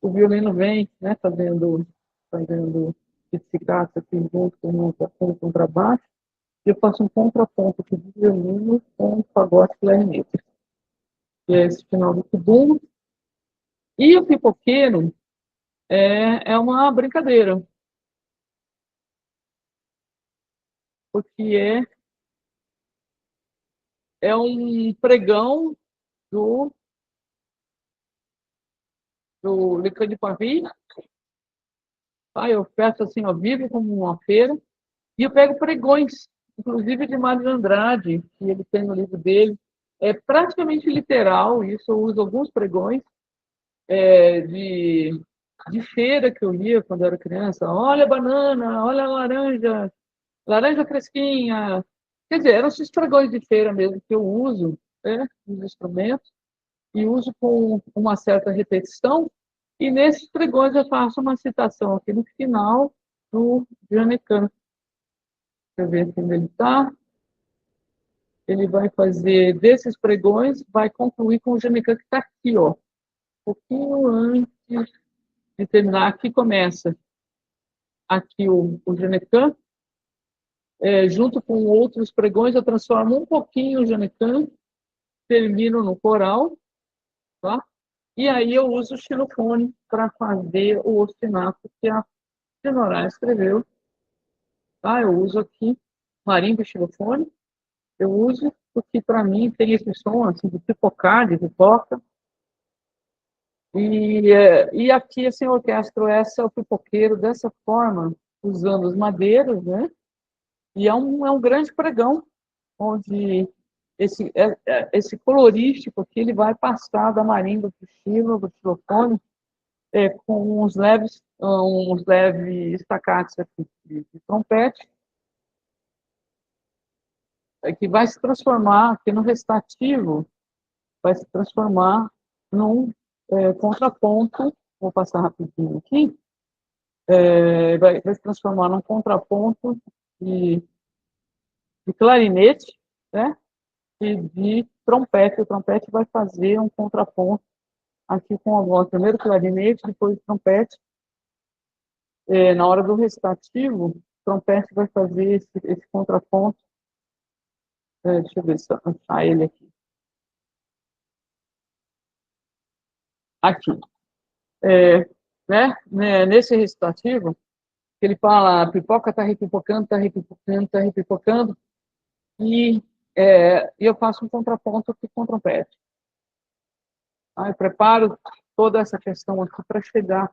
O violino vem, né, fazendo pizzicato aqui junto com o contrabaixo, e eu faço um contraponto aqui de violino com fagote clarinete, que é esse final do Kibungo. E o pipoqueiro é uma brincadeira, porque é um pregão do, do Licã de Paris, tá? Eu peço assim, ó, vivo como uma feira, e eu pego pregões, inclusive de Mário de Andrade, que ele tem no livro dele. É praticamente literal, isso eu uso alguns pregões de feira que eu lia quando eu era criança. Olha a banana, olha a laranja, laranja fresquinha. Quer dizer, eram esses pregões de feira mesmo que eu uso, né, nos instrumentos, e uso com uma certa repetição. E nesses pregões eu faço uma citação aqui no final do Janecan. Deixa eu ver aqui onde ele está. Ele vai fazer desses pregões, vai concluir com o Janecan que está aqui, ó, um pouquinho antes de terminar. Aqui começa aqui o Janecan, junto com outros pregões, eu transformo um pouquinho o Janecan, termino no coral, tá? E aí eu uso o xilofone para fazer o ostinato que a Dinorá escreveu, tá? Eu uso aqui marimba e xilofone, eu uso porque para mim tem esse som assim, de pipocar, de pipoca, e aqui assim, eu orquestro essa, o pipoqueiro dessa forma, usando os madeiros, né? E é um grande pregão, onde esse colorístico aqui ele vai passar da marimba para o xilo, do xilofone, com uns leves staccatos aqui de trompete, que vai se transformar, aqui no recitativo, vai se transformar num contraponto, vou passar rapidinho aqui, vai se transformar num contraponto de, de clarinete, né? E de trompete. O trompete vai fazer um contraponto aqui com a voz, primeiro clarinete, depois trompete. Na hora do recitativo, o trompete vai fazer esse contraponto. Deixa eu ver se eu achar ele aqui. Aqui. Nesse recitativo, ele fala, a pipoca está repipocando, está repipocando, está repipocando, e eu faço um contraponto aqui com o trompete. Eu preparo toda essa questão aqui para chegar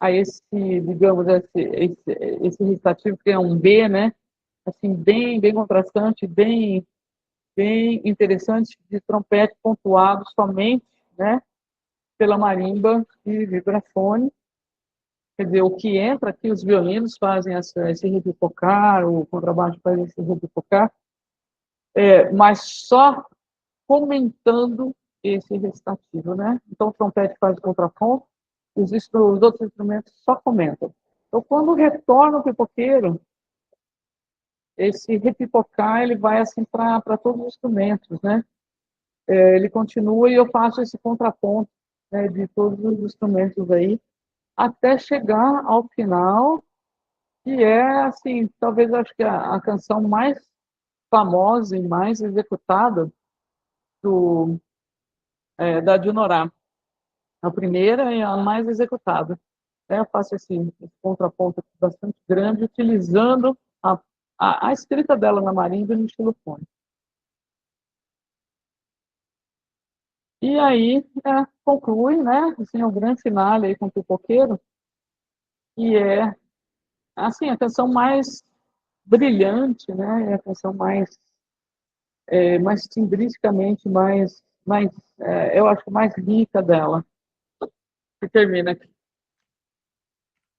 a esse, digamos, esse recitativo que é um B, né? Assim, bem contrastante, bem interessante, de trompete pontuado somente, né? Pela marimba e vibrafone. Quer dizer, o que entra aqui, os violinos fazem esse repipocar, o contrabaixo faz esse repipocar, mas só comentando esse recitativo, né? Então, o trompete faz o contraponto, os outros instrumentos só comentam. Então, quando retorna o pipoqueiro, esse repipocar ele vai assim para todos os instrumentos, né? Ele continua e eu faço esse contraponto, né, de todos os instrumentos aí, até chegar ao final, que é assim, talvez acho que a canção mais famosa e mais executada da Dinorah. A primeira é a mais executada. Eu faço esse contraponto bastante grande, utilizando a escrita dela na marimba e no xilofone. E aí conclui, né, assim, o grande finale aí com o pipoqueiro, que é assim, a canção mais brilhante, né, é a canção mais timbristicamente, eu acho, mais rica dela, que termina aqui.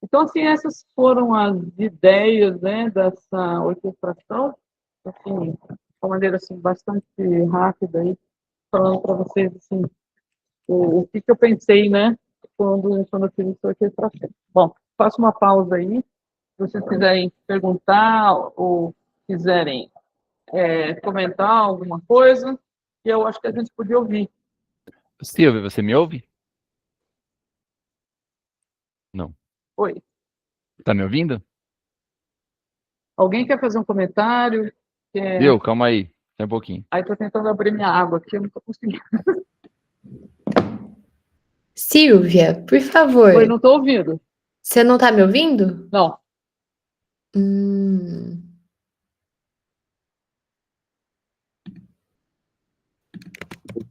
Então, assim, essas foram as ideias, né, dessa orquestração, assim, de uma maneira assim, bastante rápida, aí, falando para vocês assim, o que eu pensei, né, quando eu fiz essa orquestração. Bom, faço uma pausa aí, se vocês quiserem perguntar ou quiserem comentar alguma coisa, que eu acho que a gente podia ouvir. Silvia, você me ouve? Não. Oi. Tá me ouvindo? Alguém quer fazer um comentário? Viu? Calma aí. Só um pouquinho. Aí estou tentando abrir minha água aqui, eu não estou conseguindo. Silvia, por favor, Oi, não estou ouvindo. você não tá me ouvindo? Não. Hum.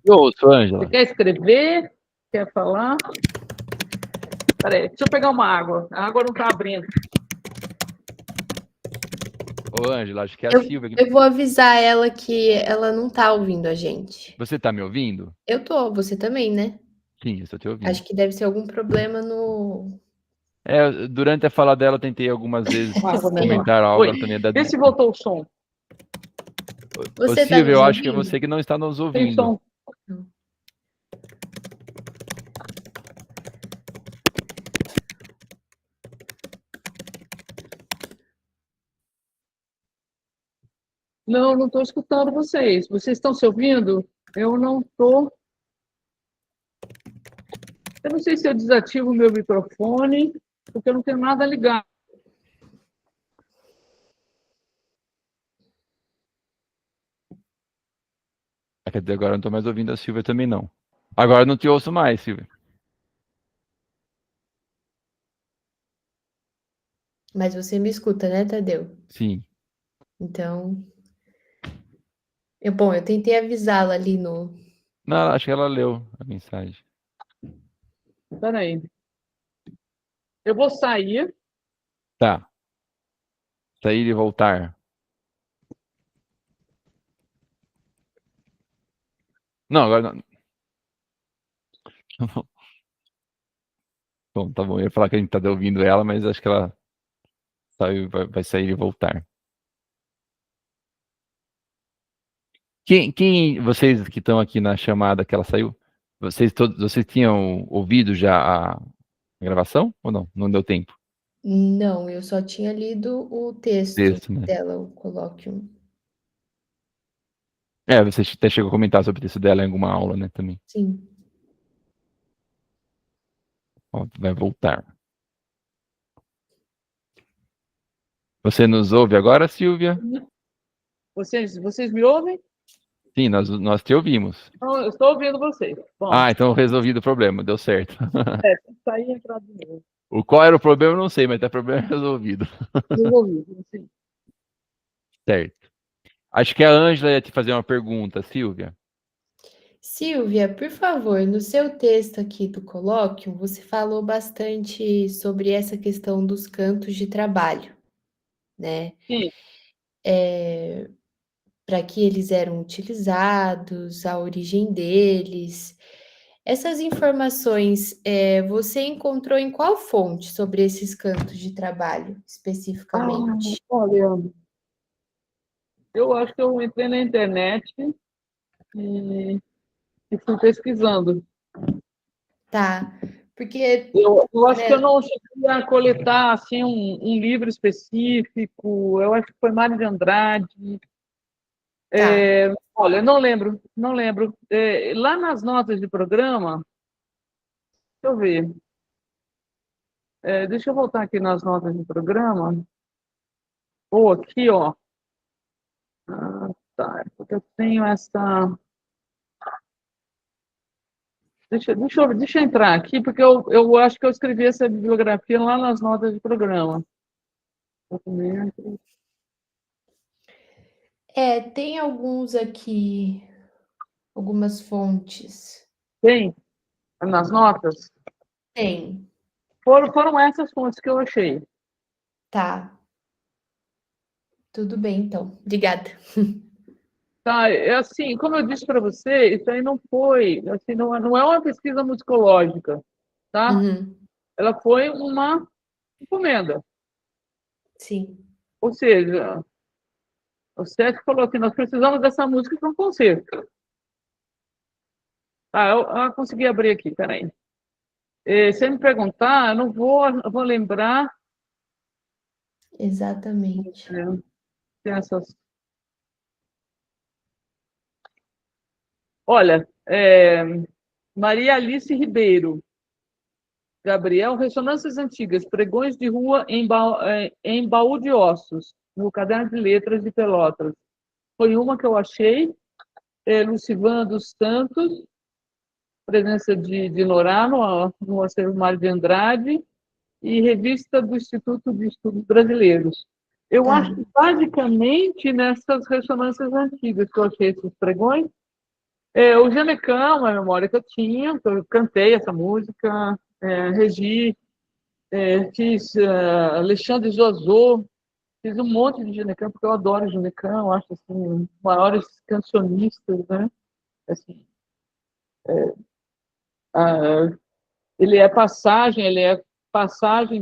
Eu ouço, Você Ângela. quer escrever? Quer falar? Peraí, deixa eu pegar uma água. A água não está abrindo. Ô, Ângela, acho que é a Eu, Silvia. eu vou avisar ela que ela não tá ouvindo a gente. Você tá me ouvindo? Eu tô, você também, né? Sim, eu estou te ouvindo. Acho que deve ser algum problema no. Durante a fala dela, eu tentei algumas vezes Uma água menor. comentar algo, Oi. ela também é da... Vê se voltou o som. Ô, Você tá Silvia, nos eu acho que é ouvindo? você que não está nos Tem ouvindo. som. Não, não estou escutando vocês. Vocês estão se ouvindo? Eu não estou. Eu não sei se eu desativo o meu microfone, porque eu não tenho nada ligado. Quer dizer, agora eu não estou mais ouvindo a Silvia também, não. Agora eu não te ouço mais, Silvia. Mas você me escuta, né, Tadeu? Sim. Então, bom, eu tentei avisá-la ali no. Não, acho que ela leu a mensagem. Espera aí. Eu vou sair. Tá. Sair e voltar. Não, agora não. Bom, tá bom. Eu ia falar que a gente tá ouvindo ela, mas acho que ela saiu, vai sair e voltar. Vocês que estão aqui na chamada que ela saiu, vocês tinham ouvido já a gravação ou não? Não deu tempo? Não, eu só tinha lido o texto Texto, né? dela, o colóquio. Você até chegou a comentar sobre o texto dela em alguma aula, né, também. Sim. Ó, vai voltar. Você nos ouve agora, Silvia? Vocês me ouvem? Sim, nós te ouvimos. Não, eu estou ouvindo vocês. Bom, Então resolvido o problema, deu certo. tem que sair e entrar de novo. Qual era o problema, eu não sei, mas tá problema resolvido. Resolvido, sim. Certo. Acho que a Ângela ia te fazer uma pergunta, Silvia. Silvia, por favor, no seu texto aqui do colóquio, você falou bastante sobre essa questão dos cantos de trabalho, né? Sim. Para que eles eram utilizados, a origem deles. Essas informações, você encontrou em qual fonte sobre esses cantos de trabalho, especificamente? Olha, eu acho que eu entrei na internet e, e fui pesquisando. Tá, porque, Eu acho que eu né, não cheguei a coletar assim, um livro específico. Eu acho que foi Mário de Andrade. tá, Olha, não lembro, não lembro. Lá nas notas de programa, deixa eu ver. Deixa eu voltar aqui nas notas de programa. Ou aqui, ó. Tá, porque eu tenho essa. Deixa eu entrar aqui, porque eu acho que eu escrevi essa bibliografia lá nas notas de programa. Documento. tem alguns aqui, algumas fontes. Tem nas notas? Tem, Foram essas fontes que eu achei. tá, tudo bem então, obrigada. Tá, é assim, como eu disse para você, isso aí não foi, assim, não é uma pesquisa musicológica, tá? Uhum, Ela foi uma encomenda. sim, Ou seja, o Sérgio falou assim, nós precisamos dessa música para um concerto. Eu consegui abrir aqui, peraí. Se ele me perguntar, eu vou lembrar exatamente. dessas. Olha, Maria Alice Ribeiro, Gabriel, Ressonâncias Antigas, Pregões de Rua em Baú de Ossos, no Caderno de Letras de Pelotas. Foi uma que eu achei. Lucivan dos Santos, presença de Norá no acervo Mário de Andrade, e revista do Instituto de Estudos Brasileiros. Eu Tá, acho que basicamente nessas ressonâncias antigas que eu achei esses pregões. O Genecão, uma memória que eu tinha, que eu cantei essa música, regi, fiz Alexandre Jossô, fiz um monte de Genecão, porque eu adoro Genecão, acho assim, um dos maiores cancionistas, né? Assim, ah, ele é passagem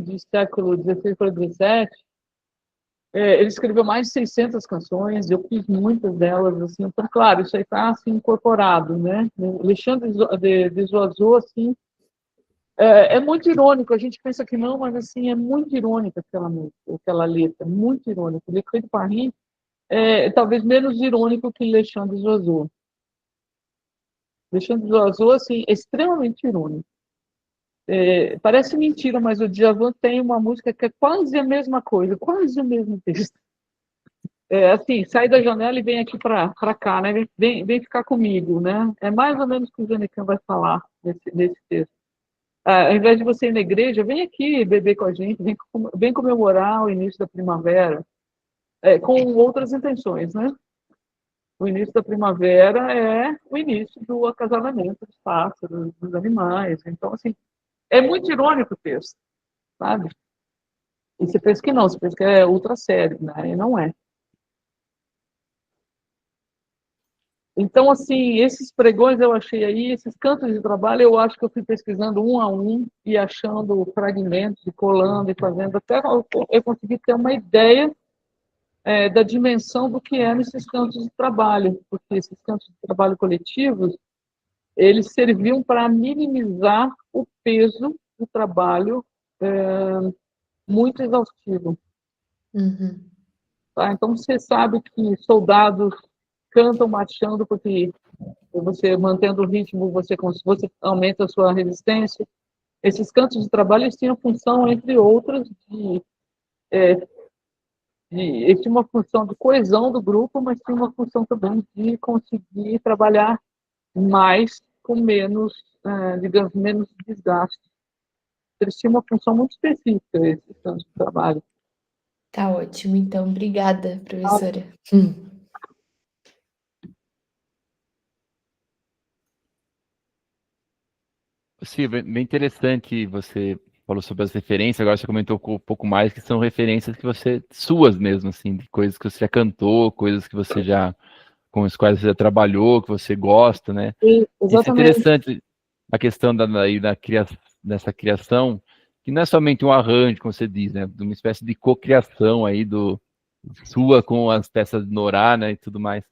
de século XVI para XVII. Ele escreveu mais de 600 canções, eu fiz muitas delas, assim, então, claro, isso aí está assim, incorporado, né? Alexandre de Jossô, assim, muito irônico, a gente pensa que não, mas assim, é muito irônica aquela música, aquela letra, muito irônica. Le Cri de Paris talvez menos irônico que Alexandre de Jossô. Alexandre de Jossô, assim, é extremamente irônico. Parece mentira, mas o Djavan tem uma música que é quase a mesma coisa, quase o mesmo texto. assim, sai da janela e vem aqui para cá, né? Vem ficar comigo, né? É mais ou menos o que o Janecan vai falar nesse texto. Ao invés de você ir na igreja, vem aqui beber com a gente, vem comemorar o início da primavera, com outras intenções, né? O início da primavera é o início do acasalamento dos pássaros, dos animais. Então, assim, é muito irônico o texto, sabe? E você pensa que não, você pensa que é ultra sério, né? E não é. Então, assim, esses pregões eu achei aí, esses cantos de trabalho, eu acho que eu fui pesquisando um a um e achando fragmentos, e colando e fazendo, até eu consegui ter uma ideia da dimensão do que é nesses cantos de trabalho, porque esses cantos de trabalho coletivos, eles serviam para minimizar o peso do trabalho muito exaustivo. Uhum. Tá? Então, você sabe que soldados cantam marchando porque você, mantendo o ritmo, você aumenta a sua resistência. Esses cantos de trabalho eles tinham função, entre outras, eles tinham uma função de coesão do grupo, mas tinha uma função também de conseguir trabalhar mais com menos, digamos, menos desgaste. Eles tinham uma função muito específica, esses cantos de trabalho. Tá ótimo, então, obrigada, professora. Silvia, bem interessante você falou sobre as referências, agora você comentou um pouco mais, que são referências que você, suas mesmo, assim, de coisas que você já cantou, coisas que você já, com as quais você já trabalhou, que você gosta, né? Sim, Isso é exatamente. interessante, a questão dessa criação, que não é somente um arranjo, como você diz, né? De uma espécie de cocriação aí sua com as peças de Norá, né, e tudo mais.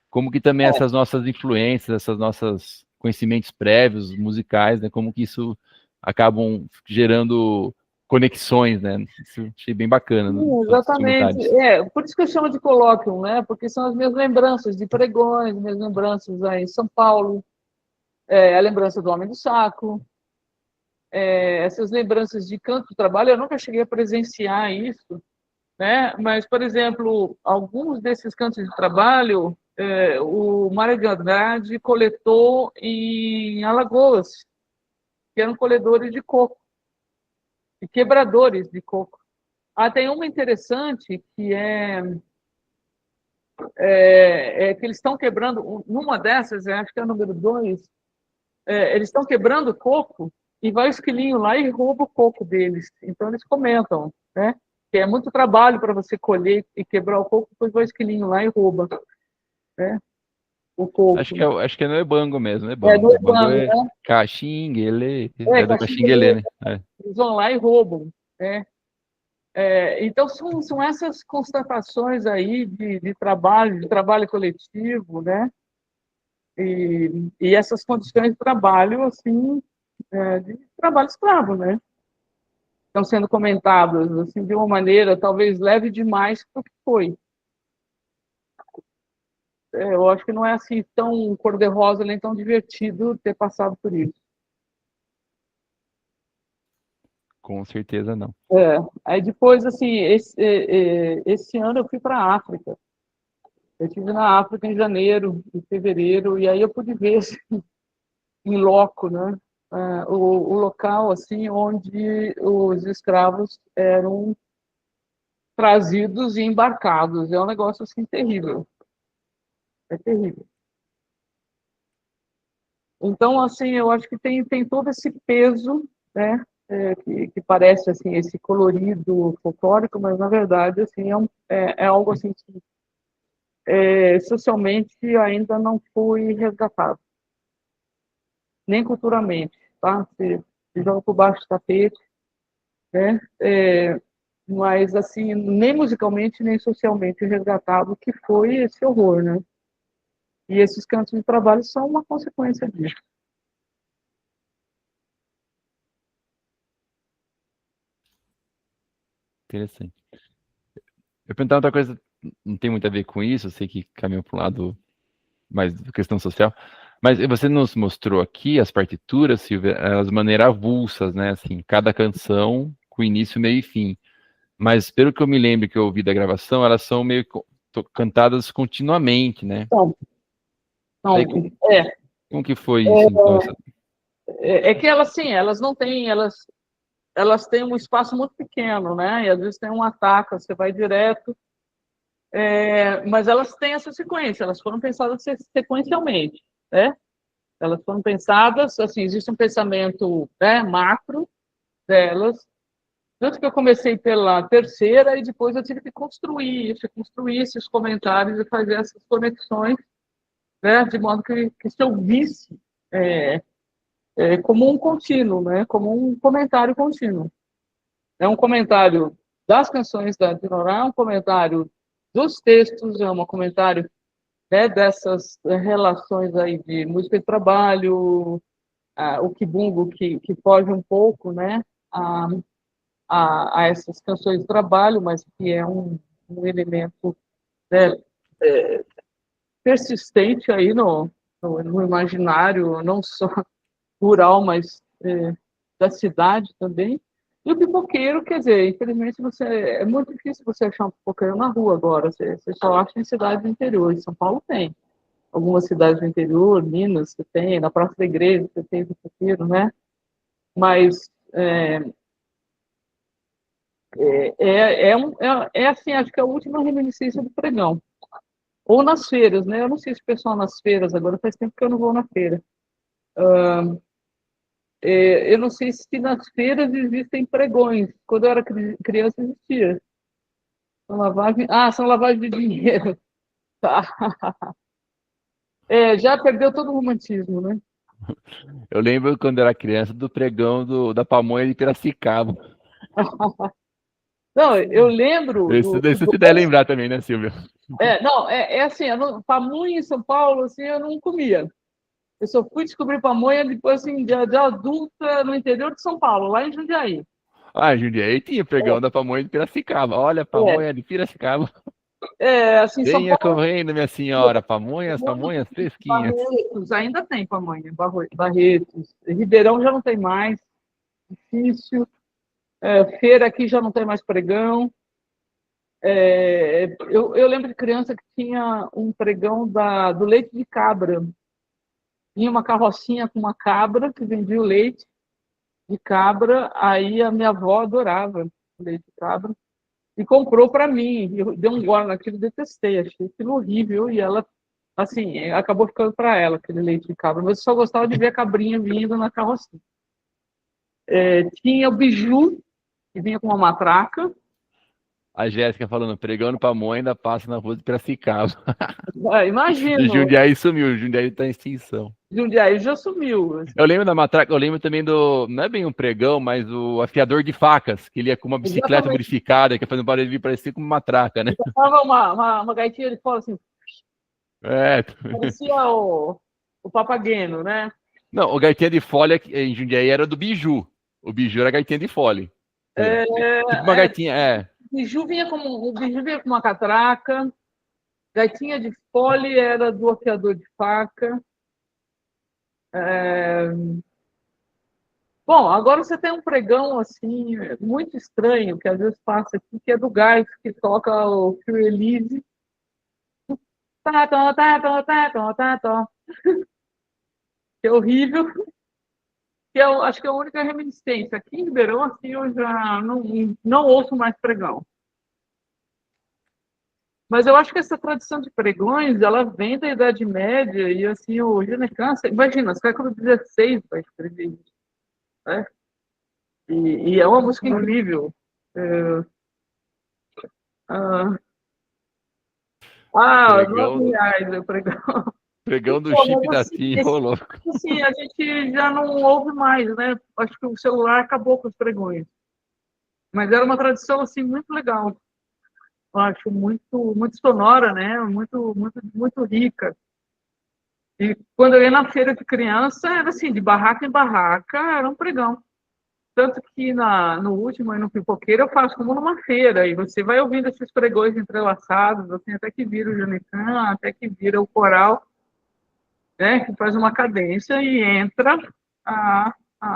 Como que também essas nossas influências, essas nossas conhecimentos prévios musicais, né, como que isso acabam gerando conexões, né? Isso achei bem bacana nos seus Exatamente. comentários. Por isso que eu chamo de colóquio, né? Porque são as minhas lembranças de pregões, minhas lembranças aí em São Paulo, a lembrança do Homem do Saco, essas lembranças de canto de trabalho. Eu nunca cheguei a presenciar isso, né? Mas, por exemplo, alguns desses cantos de trabalho, o Mário de Andrade coletou em Alagoas, que eram colhedores de coco e quebradores de coco. Tem uma interessante que que eles estão quebrando, numa dessas, acho que é a número 2, eles estão quebrando o coco e vai o esquilinho lá e rouba o coco deles. Então, eles comentam, né? Que é muito trabalho para você colher e quebrar o coco, depois vai o esquilinho lá e rouba, né? O coco. Acho que é no Ebango mesmo, No Ebango. Ebango Ebango, é né? Caxinguele, é do Caxinguele, Caxinguele, né? É. eles vão lá e roubam, né? Então, são essas constatações aí de trabalho coletivo, né? E essas condições de trabalho, assim, de trabalho escravo, né? Estão sendo comentadas, assim, de uma maneira talvez leve demais para o que foi. Eu acho que não é assim tão cor-de-rosa nem tão divertido ter passado por isso. Com certeza não. Aí depois, assim, esse ano eu fui para a África. Eu estive na África em janeiro, em fevereiro, e aí eu pude ver assim, em loco, né? O local assim onde os escravos eram trazidos e embarcados. É um negócio assim terrível. É terrível. Então, assim, eu acho que tem todo esse peso, né? Que parece assim esse colorido folclórico, mas na verdade assim é algo assim que socialmente ainda não foi resgatado, nem culturalmente, tá? Se joga por baixo do tapete, né? Mas assim nem musicalmente nem socialmente resgatado, que foi esse horror, né? E esses cantos de trabalho são uma consequência disso. Interessante. Eu perguntar outra coisa, não tem muito a ver com isso, eu sei que caminhou para um lado mais de questão social, mas você nos mostrou aqui as partituras, Silvia, elas de maneira avulsas, né? Assim, cada canção com início, meio e fim. Mas pelo que eu me lembro que eu ouvi da gravação, elas são meio cantadas continuamente, né? Então, Aí, como que foi isso, então? é que elas, sim, elas não têm, elas têm um espaço muito pequeno, né? E às vezes tem um ataque, você vai direto, mas elas têm essa sequência, elas foram pensadas sequencialmente, né? Elas foram pensadas, assim, existe um pensamento, né, macro delas, tanto que eu comecei pela terceira e depois eu tive que construir esses comentários e fazer essas conexões, né, de modo que se eu visse como um contínuo, né, como um comentário contínuo. É um comentário das canções da Dinorah, um comentário dos textos, é um comentário, né, dessas relações aí de música de trabalho, o kibungo que foge um pouco, né, a, a essas canções de trabalho, mas que é um elemento, né, persistente aí no imaginário, não só rural, mas da cidade também. E o pipoqueiro, quer dizer, infelizmente é muito difícil você achar um pipoqueiro na rua agora, você só acha em cidades do interior. Em São Paulo tem algumas cidades do interior, Minas, você tem, na Praça da Igreja você tem pipoqueiro, né? Mas assim, acho que é a última reminiscência do pregão. Ou nas feiras, né? Eu não sei se o pessoal nas feiras, agora faz tempo que eu não vou na feira. Eu não sei se nas feiras existem pregões. Quando eu era criança, existia. São lavagem de dinheiro. Tá. Já perdeu todo o romantismo, né? Eu lembro quando era criança do pregão da pamonha de Piracicaba. Não, eu lembro Isso daí você deve lembrar também, né, Silvio? Não, assim, pamonha em São Paulo, assim, eu não comia. Eu só fui descobrir pamonha depois, assim, de adulta, no interior de São Paulo, lá em Jundiaí. Ah, Jundiaí tinha pregão da pamonha de Piracicaba. Olha, pamonha de Piracicaba. Assim, São Venha Paulo, correndo, minha senhora. Pamonhas fresquinhas. Barretos, ainda tem pamonha, Barretos. Ribeirão já não tem mais, difícil. Feira aqui já não tem mais pregão. Eu lembro de criança que tinha um pregão do leite de cabra. Tinha uma carrocinha com uma cabra que vendia o leite de cabra. Aí a minha avó adorava o leite de cabra e comprou para mim. Eu dei um gole naquilo, detestei, achei aquilo horrível. E ela, assim, acabou ficando para ela aquele leite de cabra. Mas eu só gostava de ver a cabrinha vindo na carrocinha. Tinha o biju, que vinha com uma matraca. A Jéssica falando, pregando pamonha ainda passa na rua de Piracicaba. E Imagino, Jundiaí sumiu, Jundiaí tá em extinção. Jundiaí já sumiu. Eu lembro da matraca, eu lembro também não é bem um pregão, mas o afiador de facas, que ele ia com uma bicicleta Exatamente. modificada, que ia fazendo barulho de parecer como uma matraca, né? Tava uma gaitinha de fora, assim, É. parecia o Papageno, né? Não, o gaitinha de folha em Jundiaí era do biju. O biju era gaitinha de folha. Tipo uma gaitinha, O biju vinha com uma catraca, gaitinha de fole era do afiador de faca. Bom, agora você tem um pregão assim muito estranho que às vezes passa aqui, que é do gás que toca o Free Release. Tá, tá, tá, tá, tá, tá, tá, tá. Que é horrível. Que eu acho que é a única reminiscência. Aqui em Ribeirão, assim, eu já não ouço mais pregão. Mas eu acho que essa tradição de pregões, ela vem da Idade Média, e assim, o Ginecan, imagina, século XVI vai escrever isso, né? E é uma música incrível. Ah, pregão, R$ 9 o pregão. pregão do Pô, chip mas da TIM, rolou. assim, a gente já não ouve mais, né? Acho que o celular acabou com os pregões. Mas era uma tradição, assim, muito legal. Eu acho muito sonora, né? Muito rica. E quando eu ia na feira de criança, era assim, de barraca em barraca, era um pregão. Tanto que no último, aí no Pipoqueiro, eu faço como numa feira, e você vai ouvindo esses pregões entrelaçados, assim, até que vira o Janecan, até que vira o coral, né, que faz uma cadência e entra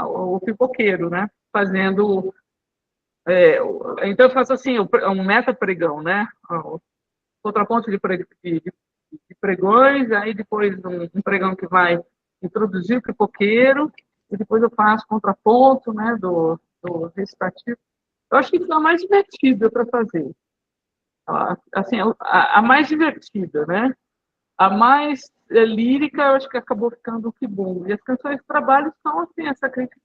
o Pipoqueiro, né, fazendo... então eu faço assim, um meta-pregão, né, contraponto de pregões, aí depois um pregão que vai introduzir o pipoqueiro, e depois eu faço contraponto, né, do recitativo. Eu acho que isso é a mais divertida para fazer. Assim, a mais divertida, né? A mais lírica, eu acho que acabou ficando o que bom. E as canções de trabalho são, assim, essa crítica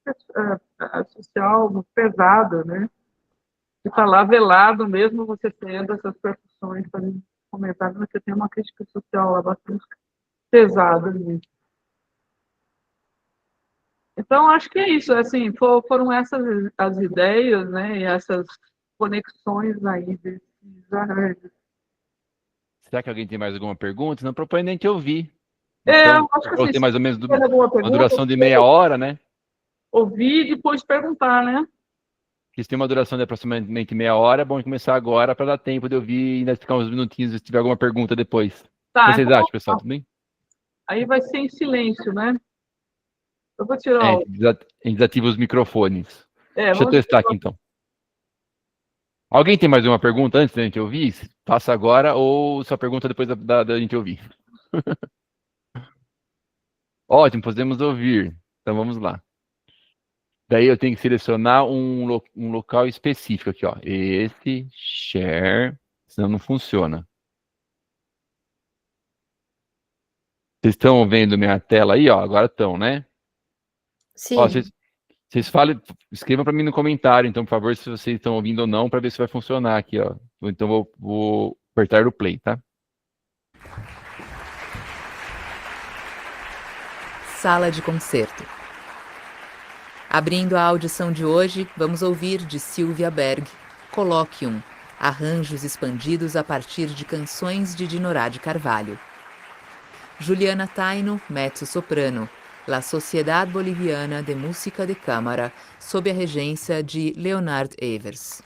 social muito pesada, né? De estar lá velado, mesmo você tendo essas percussões, fazendo comentários, você tem uma crítica social lá bastante pesada. Né? Então, acho que é isso. Assim, foram essas as ideias, né? E essas conexões aí desses arranjos. Será que alguém tem mais alguma pergunta? Não propõe nem te ouvir. Eu Então, acho que eu assim, ter se mais ou menos tiver alguma uma pergunta, duração de meia hora, né? ouvir e depois perguntar, né? Que se tem uma duração de aproximadamente meia hora, é bom começar agora para dar tempo de ouvir e ainda ficar uns minutinhos se tiver alguma pergunta depois. O que Tá, vocês então acham, pessoal? Tudo bem? aí vai ser em silêncio, né? Eu vou tirar É, o. a gente desativa os microfones. Deixa eu Vamos testar aqui então. Alguém tem mais uma pergunta antes da gente ouvir? Faça agora ou sua pergunta depois da gente ouvir. Ótimo, podemos ouvir. Então vamos lá. Daí eu tenho que selecionar um local específico aqui, ó. Esse, share, senão não funciona. Vocês estão vendo minha tela aí, ó? Agora estão, né? Ó, Sim. vocês falem, escrevam para mim no comentário, então, por favor, se vocês estão ouvindo ou não, para ver se vai funcionar aqui, ó. Então vou apertar o play, tá? Sala de concerto. Abrindo a audição de hoje, vamos ouvir de Sylvia Berg, Colloquium, arranjos expandidos a partir de canções de Dinorá de Carvalho. Juliana Taino, mezzo-soprano, La Sociedad Boliviana de Música de Câmara, sob a regência de Leonard Evers.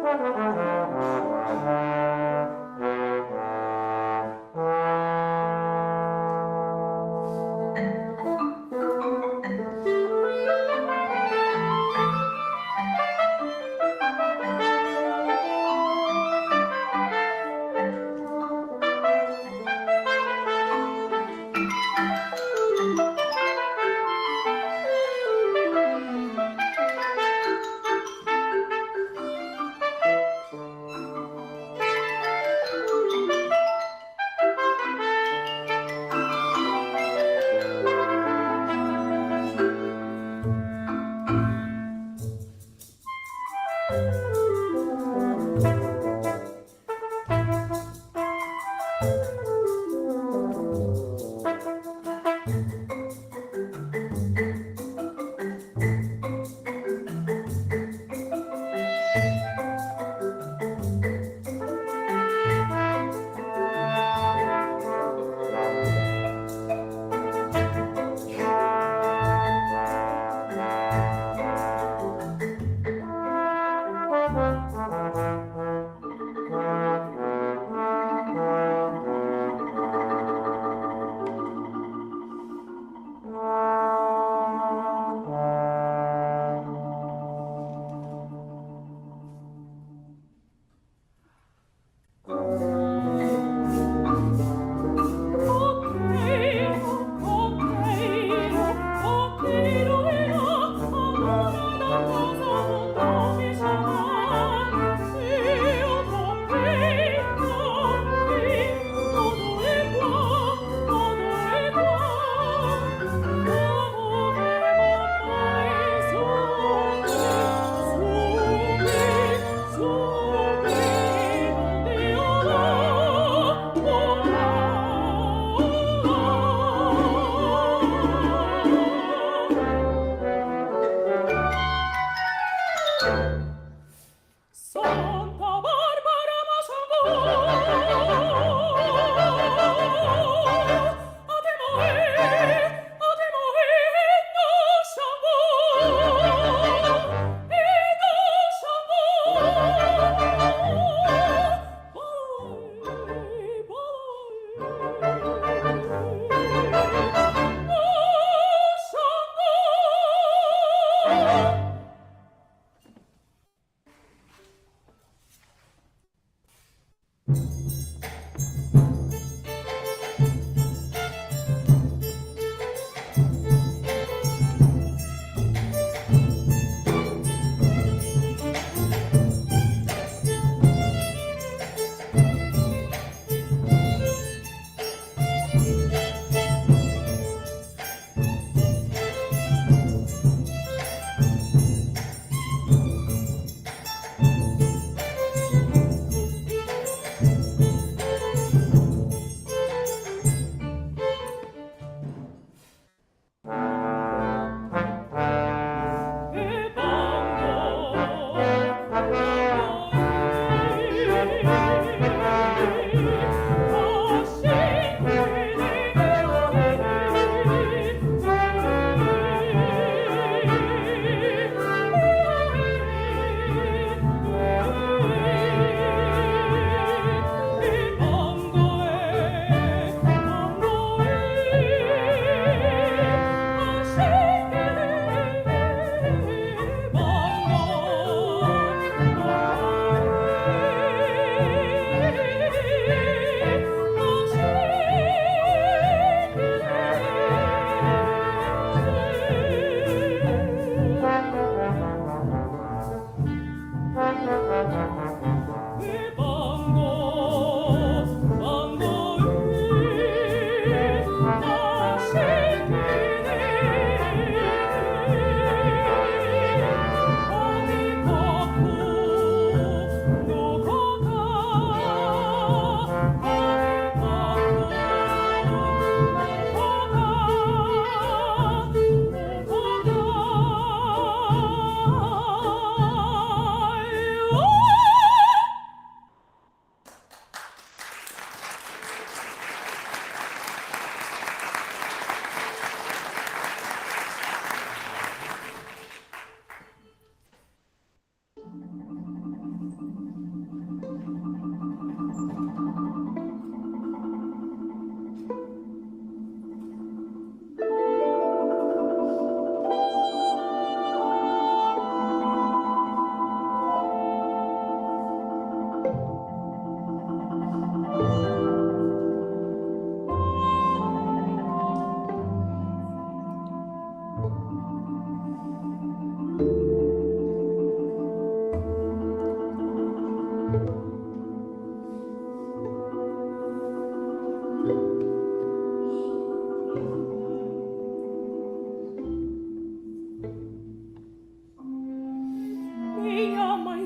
Amore da casa non mi sa,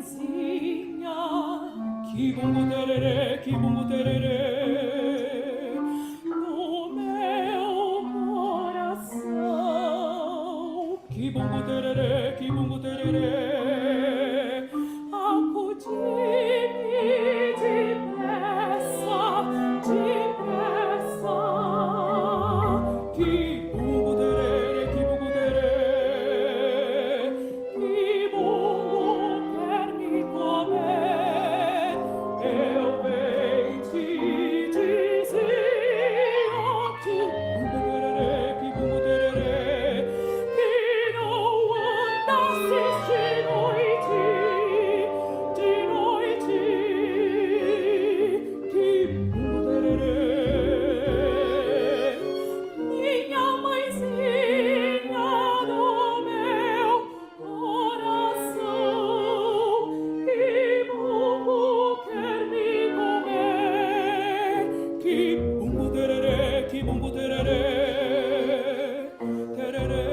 mãezinha, que bumbo tererê, que bumbo tererê, no meu coração. Que bumbo tererê, que bumbo tererê, acudi-me depressa, depressa. Que bumbo tererê, que bumbo tererê, que bumbo quer me comer. Eu venho te dizer, que bumbo tererê, que bumbo tererê, que não andasses de noite, que bumbo tererê. Minha mãezinha do meu coração, que bumbo quer me comer. Que bumbo tererê, que bumbo tererê, tererê.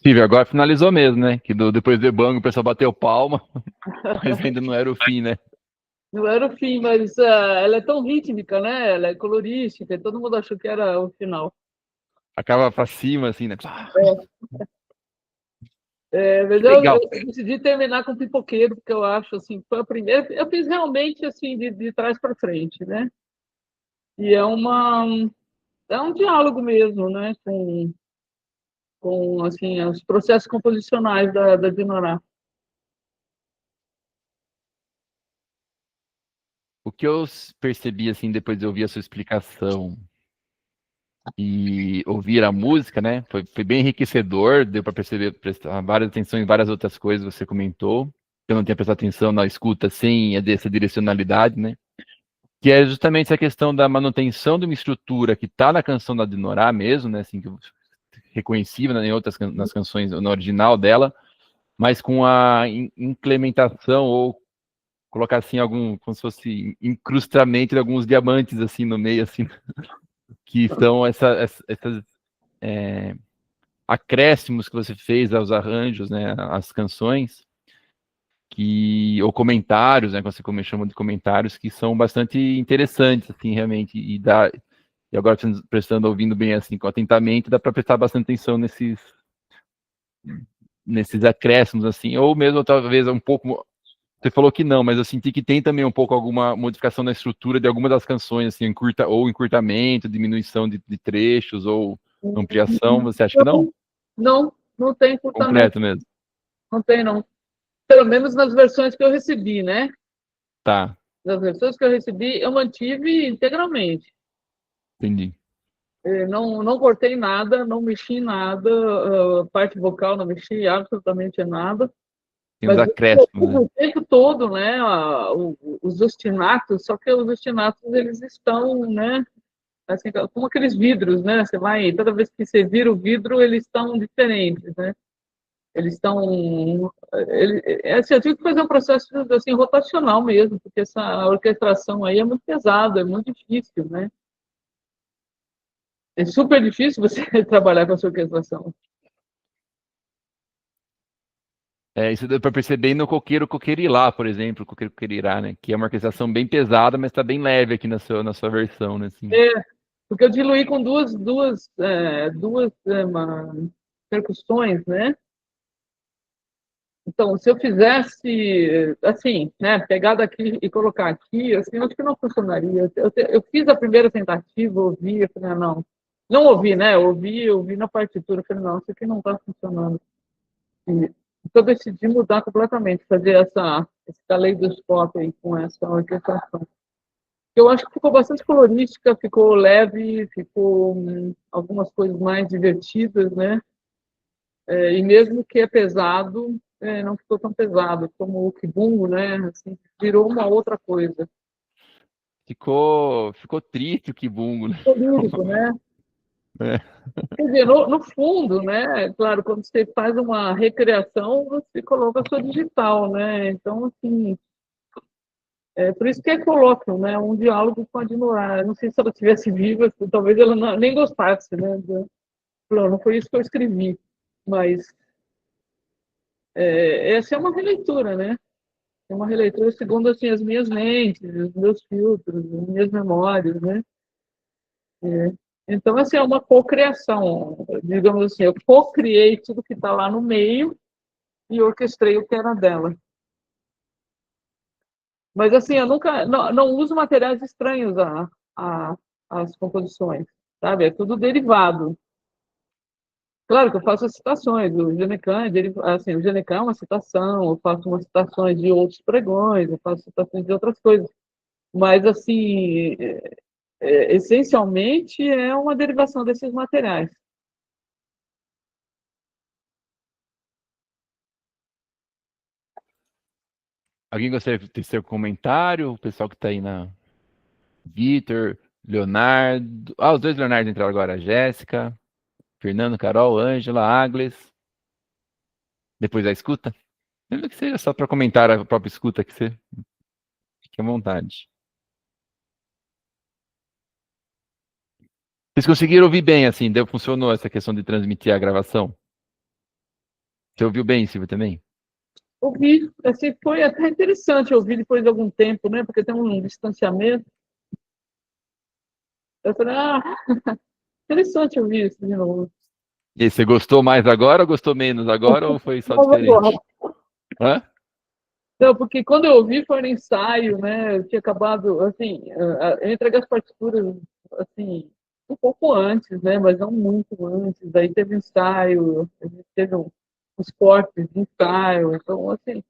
Silvio, agora finalizou mesmo, né? Que depois do Ebango o pessoal bateu palma, mas ainda não era o fim, né? Não era o fim, mas ela é tão rítmica, né? Ela é colorística, e todo mundo achou que era o final. Acaba pra cima, assim, né? Mas Que eu legal. decidi terminar com Pipoqueiro, porque eu acho assim, foi a primeira. Eu fiz realmente assim, de trás para frente, né? E é um diálogo mesmo, né? Com assim, os processos composicionais da Dinorá. O que eu percebi, assim, depois de ouvir a sua explicação e ouvir a música, né? Foi bem enriquecedor, deu para perceber, prestar várias atenção em várias outras coisas que você comentou. Eu não tinha prestado atenção na escuta sem essa direcionalidade, né? Que é justamente essa questão da manutenção de uma estrutura que está na canção da Dinorá mesmo, né? Assim, reconhecível, né, em outras nas canções, no original dela, mas com a implementação ou colocar assim algum, como se fosse incrustamento de alguns diamantes assim no meio, assim, que são essas acréscimos que você fez aos arranjos, né, às canções, que ou comentários, né, que você chama de comentários, que são bastante interessantes, assim, realmente, e agora prestando, ouvindo bem assim, atentamente, dá para prestar bastante atenção nesses acréscimos, assim, ou mesmo talvez um pouco. Você falou que não, mas eu senti que tem também um pouco alguma modificação na estrutura de algumas das canções, assim, ou encurtamento, diminuição de trechos, ou ampliação. Você acha que não? Não tem curtamento, Completo mesmo. não tem, não. Pelo menos nas versões que eu recebi, né? Tá, Nas versões que eu recebi, eu mantive integralmente. entendi. Não cortei nada, não mexi em nada, parte vocal não mexi absolutamente em nada. Tem os Mas acréscimos, né? o tempo todo, né, os ostinatos, só que os ostinatos, eles estão, né, assim, como aqueles vidros, né, você vai, toda vez que você vira o vidro, eles estão diferentes, né, eles estão, assim, eu tive que fazer um processo, assim, rotacional mesmo, porque essa orquestração aí é muito pesada, é muito difícil, né, é super difícil você trabalhar com essa orquestração. Isso deu para perceber no Coqueirilá, por exemplo, Coqueirirá, né? Que é uma orquestração bem pesada, mas está bem leve aqui na sua versão, né? Assim. É, porque eu diluí com duas percussões, né? Então, se eu fizesse assim, né, pegar daqui e colocar aqui, assim, acho que não funcionaria. Eu fiz a primeira tentativa, ouvi, eu falei, não ouvi, né? Eu ouvi na partitura, eu falei, não, isso aqui não está funcionando. E, então, eu decidi mudar completamente, fazer esse caleidoscópio aí com essa orquestração. Eu acho que ficou bastante colorística, ficou leve, ficou algumas coisas mais divertidas, né? E mesmo que é pesado, não ficou tão pesado como o Kibungo, né? Assim, virou uma outra coisa. Ficou triste o Kibungo, né? Ficou lírico, né? É. Quer dizer, no fundo, né? Claro, quando você faz uma recriação, você coloca a sua digital, né? Então, assim, por isso que é colóquio, né? Um diálogo com a Dinora. Não sei se ela estivesse viva, talvez ela nem gostasse, né? Não foi isso que eu escrevi, mas essa é uma releitura, né? É uma releitura segundo assim, as minhas lentes, os meus filtros, as minhas memórias, né? É. Então, assim, é uma cocriação, digamos assim, eu cocriei tudo que está lá no meio e orquestrei o que era dela. Mas, assim, eu nunca, não uso materiais estranhos às composições, sabe? É tudo derivado. Claro que eu faço as citações, o Genecan assim, o Genecan é uma citação, eu faço umas citações de outros pregões, eu faço citações de outras coisas, mas, assim, essencialmente é uma derivação desses materiais. Alguém gostaria de ter seu comentário? O pessoal que está aí na. Vitor, Leonardo. Os dois Leonardo entraram agora. A Jéssica, Fernando, Carol, Ângela, Agles. Depois a escuta. Mesmo que seja só para comentar a própria escuta, que você fique à vontade. Vocês conseguiram ouvir bem, assim, funcionou essa questão de transmitir a gravação? Você ouviu bem, Silvia, também? Ouvi, assim, foi até interessante ouvir depois de algum tempo, né? Porque tem um distanciamento. Eu falei, interessante ouvir isso de novo. E aí, você gostou mais agora ou gostou menos agora ou foi só Mas agora, diferente? Hã? não, porque quando eu ouvi foi no ensaio, né? Eu tinha acabado, assim, eu entreguei as partituras, assim, um pouco antes, né? Mas não muito antes. Aí teve ensaio, a gente teve uns cortes de ensaio. Então, assim,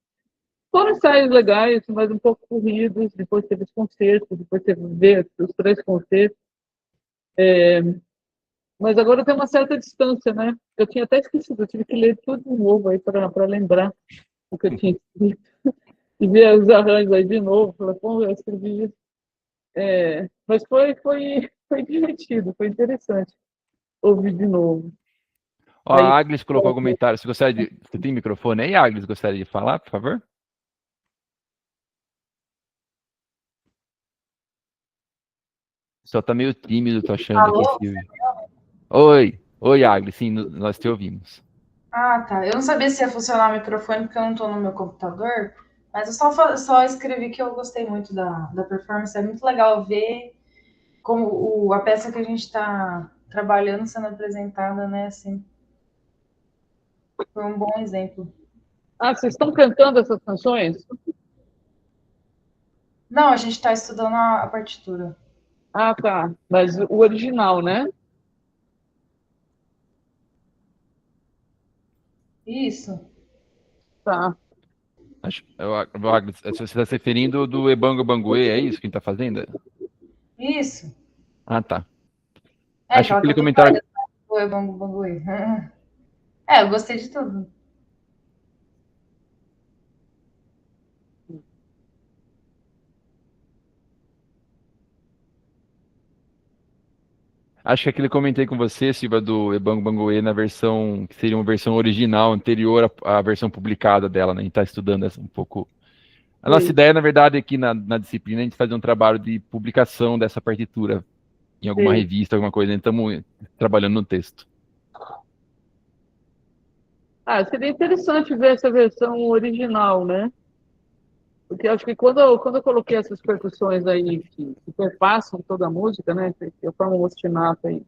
foram ensaios legais, mas um pouco corridos. Depois teve os concertos, depois teve os 3 concertos. Mas agora tem uma certa distância, né? Eu tinha até esquecido, eu tive que ler tudo de novo aí para lembrar o que eu tinha escrito. E ver os arranjos aí de novo. Falei, pô, eu escrevi isso. Mas foi divertido, foi interessante ouvir de novo. Ó, Aí, a Agnes colocou um comentário. Você tem microfone aí, Agnes? Gostaria de falar, por favor? Só tá meio tímido, tô achando aqui, Alô? Silvia. Oi, Agnes, sim, nós te ouvimos. Ah, tá. Eu não sabia se ia funcionar o microfone porque eu não estou no meu computador, mas eu só escrevi que eu gostei muito da performance. É muito legal ver como a peça que a gente está trabalhando sendo apresentada, né? Assim, foi um bom exemplo. vocês estão cantando essas canções? Não, a gente está estudando a partitura. Ah, tá. Mas o original, né? Isso, Tá. Agnes, você está se referindo do Ebango Banguê, é isso que a gente tá fazendo? isso. Ah, tá. É Acho que aquela que aquele eu tô comentário. fazendo. Oi, Bangu Bangui. É, eu gostei de tudo. Acho que aquele que eu comentei com você, Silvia, do Ebango Banguê, na versão que seria uma versão original, anterior à versão publicada dela, né? A gente está estudando essa um pouco. A nossa Sim, ideia, na verdade, aqui na disciplina, é a gente fazer um trabalho de publicação dessa partitura em alguma sim. revista, alguma coisa. Estamos trabalhando no texto. Seria interessante ver essa versão original, né? Porque acho que quando eu coloquei essas percussões aí que perpassam toda a música, né? Que formam um ostinato aí,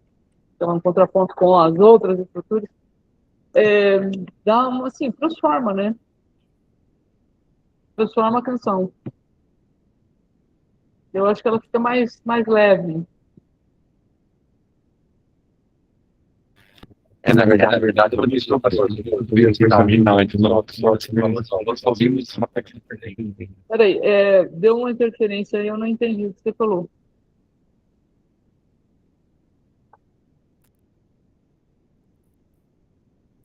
então um contraponto com as outras estruturas, dá uma, assim, transforma, né? Transforma a canção. Eu acho que ela fica mais leve. Na verdade, eu estou fazendo nós ouvimos uma parte. Peraí, deu uma interferência aí, eu não entendi o que você falou.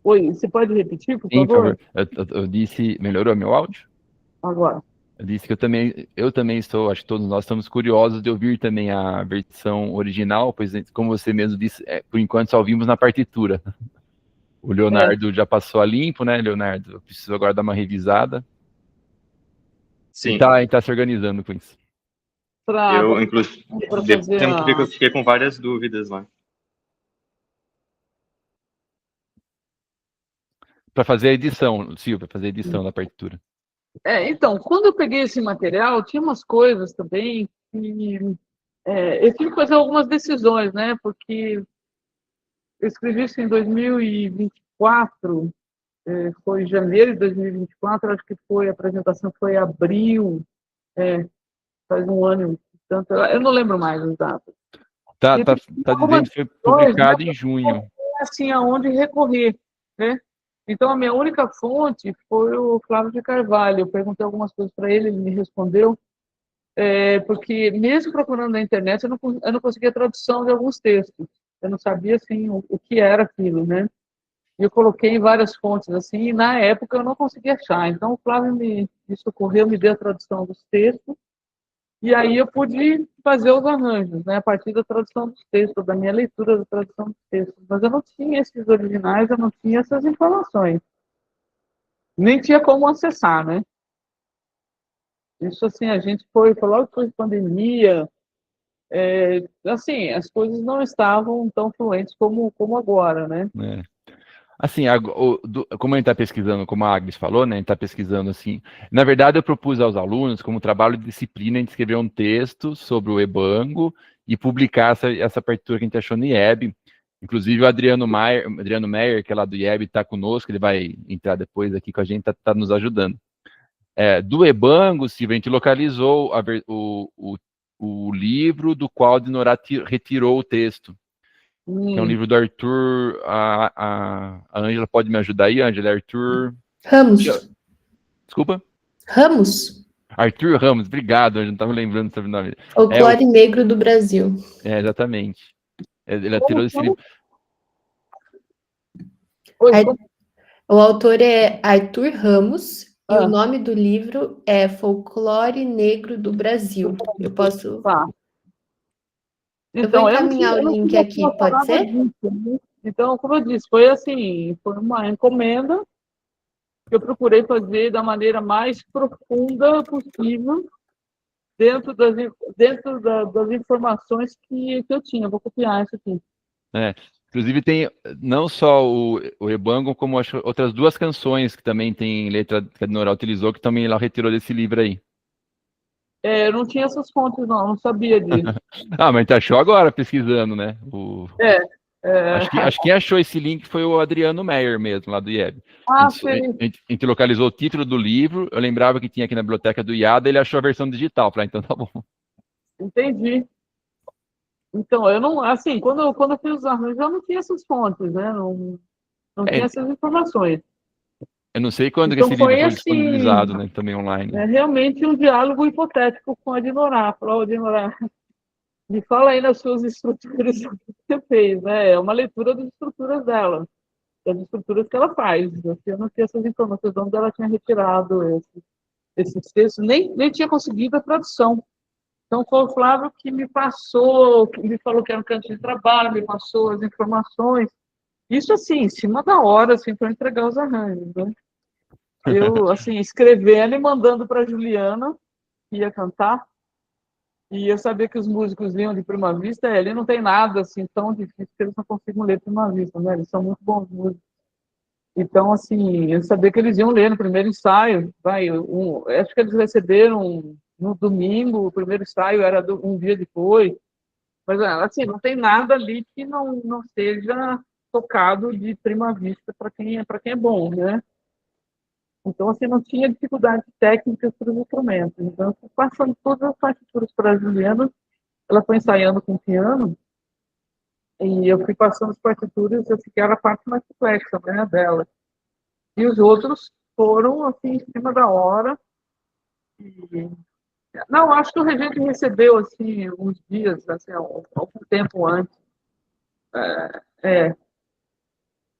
Oi, você pode repetir, por Sim, por favor? favor. Eu disse, melhorou meu áudio? Agora. Eu disse que eu também estou, acho que todos nós estamos curiosos de ouvir também a versão original, pois, como você mesmo disse, por enquanto só ouvimos na partitura. O É, Leonardo já passou a limpo, né, Leonardo? Eu preciso agora dar uma revisada. Sim, E tá se organizando com isso. para eu, inclusive, fazer tempo que a. eu fiquei com várias dúvidas lá. Para fazer a edição, Silvia, para fazer a edição da partitura. Então, quando eu peguei esse material, tinha umas coisas também que eu tive que fazer algumas decisões, né? Porque eu escrevi isso em 2024, foi janeiro de 2024, acho que a apresentação foi em abril, faz um ano, tanto, eu não lembro mais as datas. Tá, E tá, tem tá algumas dizendo que foi questões, né, publicado em junho. assim, aonde recorrer, né? Então, a minha única fonte foi o Flávio de Carvalho. Eu perguntei algumas coisas para ele, ele me respondeu, porque mesmo procurando na internet, eu não conseguia tradução de alguns textos. Eu não sabia, assim, o que era aquilo, né? E eu coloquei em várias fontes, assim, e na época eu não conseguia achar. Então, o Flávio me socorreu, me deu a tradução dos textos, e aí eu pude fazer os arranjos, né, a partir da tradução dos textos, da minha leitura da tradução dos textos. Mas eu não tinha esses originais, eu não tinha essas informações. Nem tinha como acessar, né? Isso, assim, a gente foi logo depois da pandemia, assim, as coisas não estavam tão fluentes como agora, né? Né? Assim, como a gente está pesquisando, como a Agnes falou, né, a gente está pesquisando assim. Na verdade, eu propus aos alunos, como trabalho de disciplina, a gente escrever um texto sobre o Ebango e publicar essa partitura que a gente achou no IEB. Inclusive, o Adriano Meyer, que é lá do IEB, está conosco, ele vai entrar depois aqui com a gente, está nos ajudando. Do Ebango, Silvia, a gente localizou o livro do qual Dinorá retirou o texto. Que é um livro do Arthur. A Ângela pode me ajudar aí, Ângela? Arthur. Ramos. Desculpa? Ramos. Arthur Ramos, obrigado, Ângela, não estava lembrando do sobrenome. Folclore Negro do Brasil. Exatamente. Ele tirou esse livro. O autor é Arthur Ramos e o nome do livro é Folclore Negro do Brasil. Eu posso. Tá. Eu vou encaminhar o link aqui, pode ser? Então, como eu disse, foi assim, foi uma encomenda que eu procurei fazer da maneira mais profunda possível dentro das informações que eu tinha. Vou copiar isso aqui. Inclusive tem não só o Ebango, como acho, outras duas canções que também tem letra que a Dinorá utilizou, que também ela retirou desse livro aí. Eu não tinha essas fontes, não sabia disso. Mas tu achou agora pesquisando, né? Acho que quem achou esse link foi o Adriano Meyer mesmo, lá do IEB. A gente localizou o título do livro, eu lembrava que tinha aqui na biblioteca do IADA, ele achou a versão digital. Falei, então tá bom. Entendi. Então, eu não, assim, quando eu fiz os arranjos, eu não tinha essas fontes, né? Não tinha essas informações. Eu não sei quando então, que esse livro foi disponibilizado, né, também online. É realmente um diálogo hipotético com a Dinorá. Falou, Dinorá, me fala aí das suas estruturas que você fez, né? É uma leitura das estruturas dela, das estruturas que ela faz. Eu não tinha essas informações de onde ela tinha retirado esses textos, nem tinha conseguido a tradução. Então, foi o Flávio que me passou, que me falou que era um canto de trabalho, me passou as informações. Isso, assim, em cima da hora, assim, para entregar os arranjos, né? Eu, assim, escrevendo e mandando para a Juliana, que ia cantar, e eu sabia que os músicos liam de prima vista, ali não tem nada, assim, tão difícil que eles não conseguem ler de prima vista, né? Eles são muito bons músicos. Então, assim, eu sabia que eles iam ler no primeiro ensaio, acho que eles receberam no domingo, o primeiro ensaio era um dia depois, mas, assim, não tem nada ali que não seja tocado de prima vista para quem é bom, né? Então, assim, não tinha dificuldades técnicas para os instrumentos. Então, eu fui passando todas as partituras para a Juliana, ela foi ensaiando com o piano, e eu fui passando as partituras, eu fiquei a parte mais complexa, né, dela. E os outros foram, assim, em cima da hora. Não, acho que o regente recebeu, assim, uns dias, assim, algum tempo antes.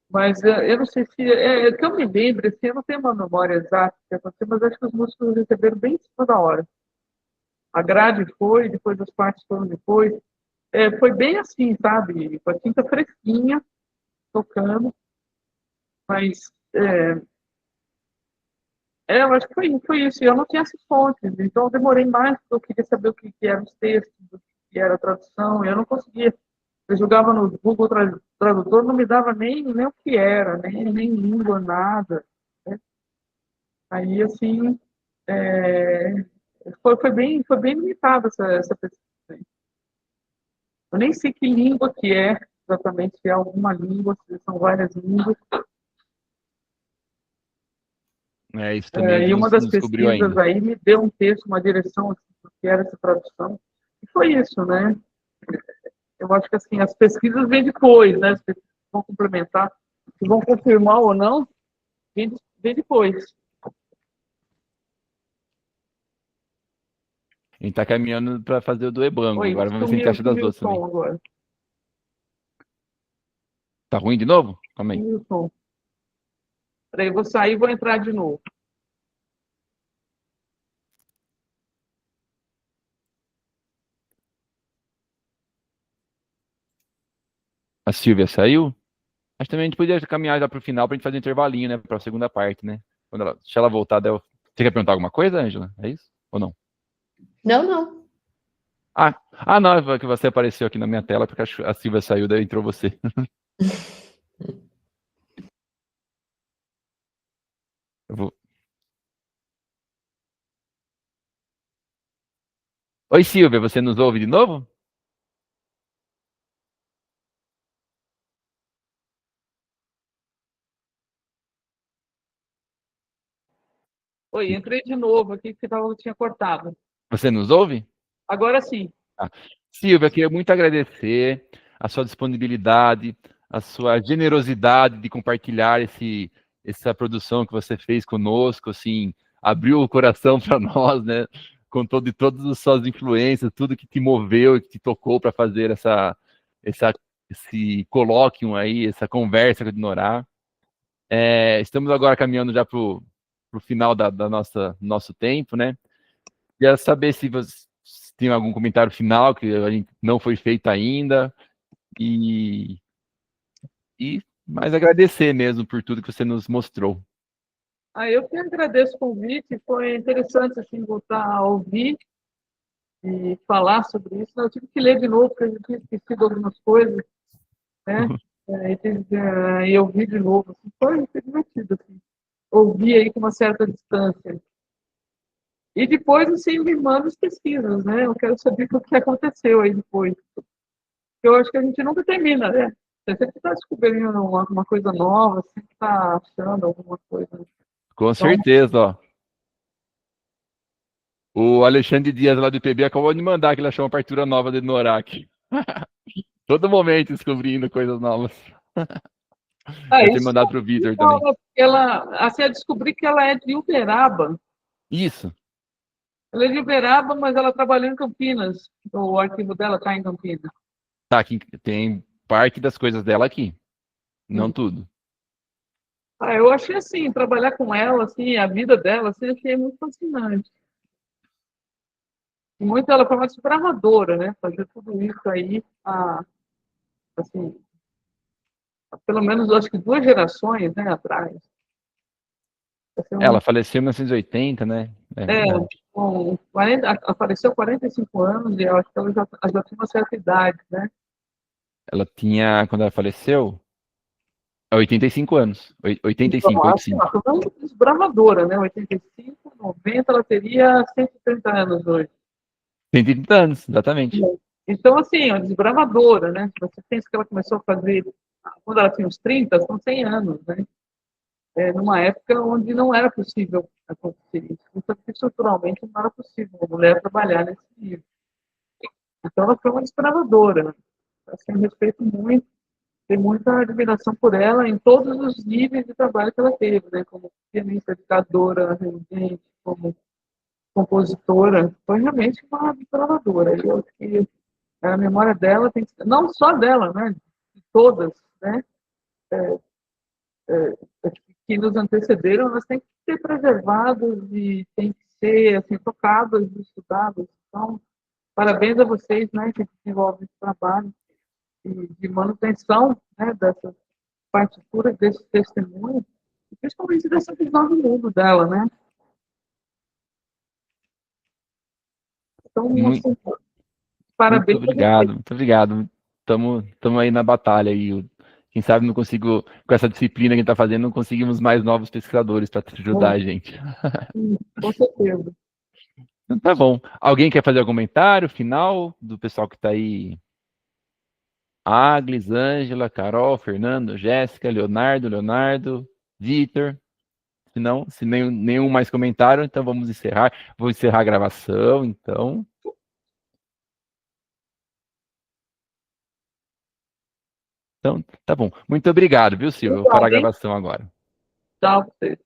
Mas eu não sei se... que eu me lembro, assim, eu não tenho uma memória exata do que aconteceu, mas acho que os músicos receberam bem em cima da hora. A grade foi, depois as partes foram depois. Foi bem assim, sabe? Com a tinta fresquinha, tocando. Mas eu acho que foi isso. Eu não tinha essas fontes, então eu demorei mais, porque eu queria saber o que eram os textos, o que era a tradução, e eu não conseguia. Eu jogava no Google Tradutor, não me dava nem o que era, nem língua, nada. Né? Aí, assim, foi bem limitada essa pesquisa. Eu nem sei que língua que é, exatamente, se é alguma língua, se são várias línguas. Isso também e uma das pesquisas aí me deu um texto, uma direção assim, do que era essa tradução. E foi isso, né? Eu acho que assim, as pesquisas vêm depois, né? As pesquisas vão complementar, se vão confirmar ou não, vem depois. A gente está caminhando para fazer o do Ebango. Agora vamos ver se a gente acha das outras também. Agora. Tá ruim de novo? Calma aí. Peraí, eu vou sair e vou entrar de novo. A Silvia saiu? Acho que também a gente podia caminhar já para o final para a gente fazer um intervalinho, né? Para a segunda parte, né? Se ela voltar, você quer perguntar alguma coisa, Ângela? É isso? Ou não? Não. Não, é que você apareceu aqui na minha tela porque a Silvia saiu, daí entrou você. Eu vou... Oi, Silvia, você nos ouve de novo? Oi, entrei de novo aqui que tinha cortado. Você nos ouve? Agora sim. Ah, Silvia, queria muito agradecer a sua disponibilidade, a sua generosidade de compartilhar essa produção que você fez conosco, assim, abriu o coração para nós, né? Contou de todas as suas influências, tudo que te moveu e que te tocou para fazer esse colóquio aí, essa conversa com o Dinorá. Estamos agora caminhando já para o final da nosso tempo, né? Queria saber se você tem algum comentário final que a gente não foi feito ainda e, e mais agradecer mesmo por tudo que você nos mostrou. Eu que agradeço o convite, foi interessante assim, voltar a ouvir e falar sobre isso. Eu tive que ler de novo, porque eu tinha esquecido algumas coisas, né? E ouvir de novo. Assim, foi divertido, assim, ouvir aí com uma certa distância. E depois, assim, me manda as pesquisas, né? Eu quero saber o que aconteceu aí depois. Eu acho que a gente nunca termina, né? Você sempre está descobrindo uma coisa nova, sempre está achando alguma coisa. Com Então, certeza, ó. O Alexandre Dias lá do IPB acabou de mandar que ele achou uma partitura nova de Norak. Todo momento descobrindo coisas novas. Deve ter isso mandado para o Vitor também. assim, eu descobri que ela é de Uberaba. Isso. Ela é de Uberaba, mas ela trabalhou em Campinas. O arquivo dela está em Campinas. Tá, aqui tem parte das coisas dela aqui. Não tudo. Eu achei assim, trabalhar com ela, assim, a vida dela, assim, achei muito fascinante. E muito ela foi uma desbravadora, né? Fazer tudo isso aí, assim, pelo menos acho que 2 gerações, né, atrás. Assim, Ela faleceu em 1980, né? É verdade. com 40, apareceu 45 anos e eu acho que ela já tinha uma certa idade, né? Ela tinha, quando ela faleceu, 85 anos. Então, 85, acho que ela 85. foi uma desbravadora, né? 85, 90, ela teria 130 anos hoje. 130 anos, exatamente. Então, assim, uma desbravadora, né? Você pensa que ela começou a fazer quando ela tinha uns 30, são 100 anos, né? Numa época onde não era possível acontecer isso. Então, estruturalmente, não era possível uma mulher trabalhar nesse nível. Então, ela foi uma desbravadora, né? Assim, respeito muito, tenho muita admiração por ela em todos os níveis de trabalho que ela teve, né? Como pianista, educadora, regente, como compositora, foi realmente uma desbravadora. Eu acho que a memória dela tem que ser, não só dela, né? De todas, né? Que nos antecederam, elas têm que ser preservadas e têm que ser assim, tocadas e estudadas. Então, parabéns a vocês, né, que desenvolvem esse trabalho de manutenção, né, dessas partituras, desses testemunhos, e principalmente dessa visão do mundo dela, né? Então, Muito, assim, muito parabéns a vocês. obrigado, muito obrigado. Estamos aí na batalha aí. Quem sabe não consigo, com essa disciplina que a gente está fazendo, não conseguimos mais novos pesquisadores para ajudar a gente. Com certeza. Então, tá bom. Alguém quer fazer algum comentário final do pessoal que está aí? Agnes, Ângela, Carol, Fernando, Jéssica, Leonardo, Vitor. Se não, se nenhum mais comentário, então vamos encerrar. Vou encerrar a gravação, então. Então, tá bom. Muito obrigado, viu, Silvio? Eu vou parar a Obrigado, hein? gravação agora. Tchau pra vocês.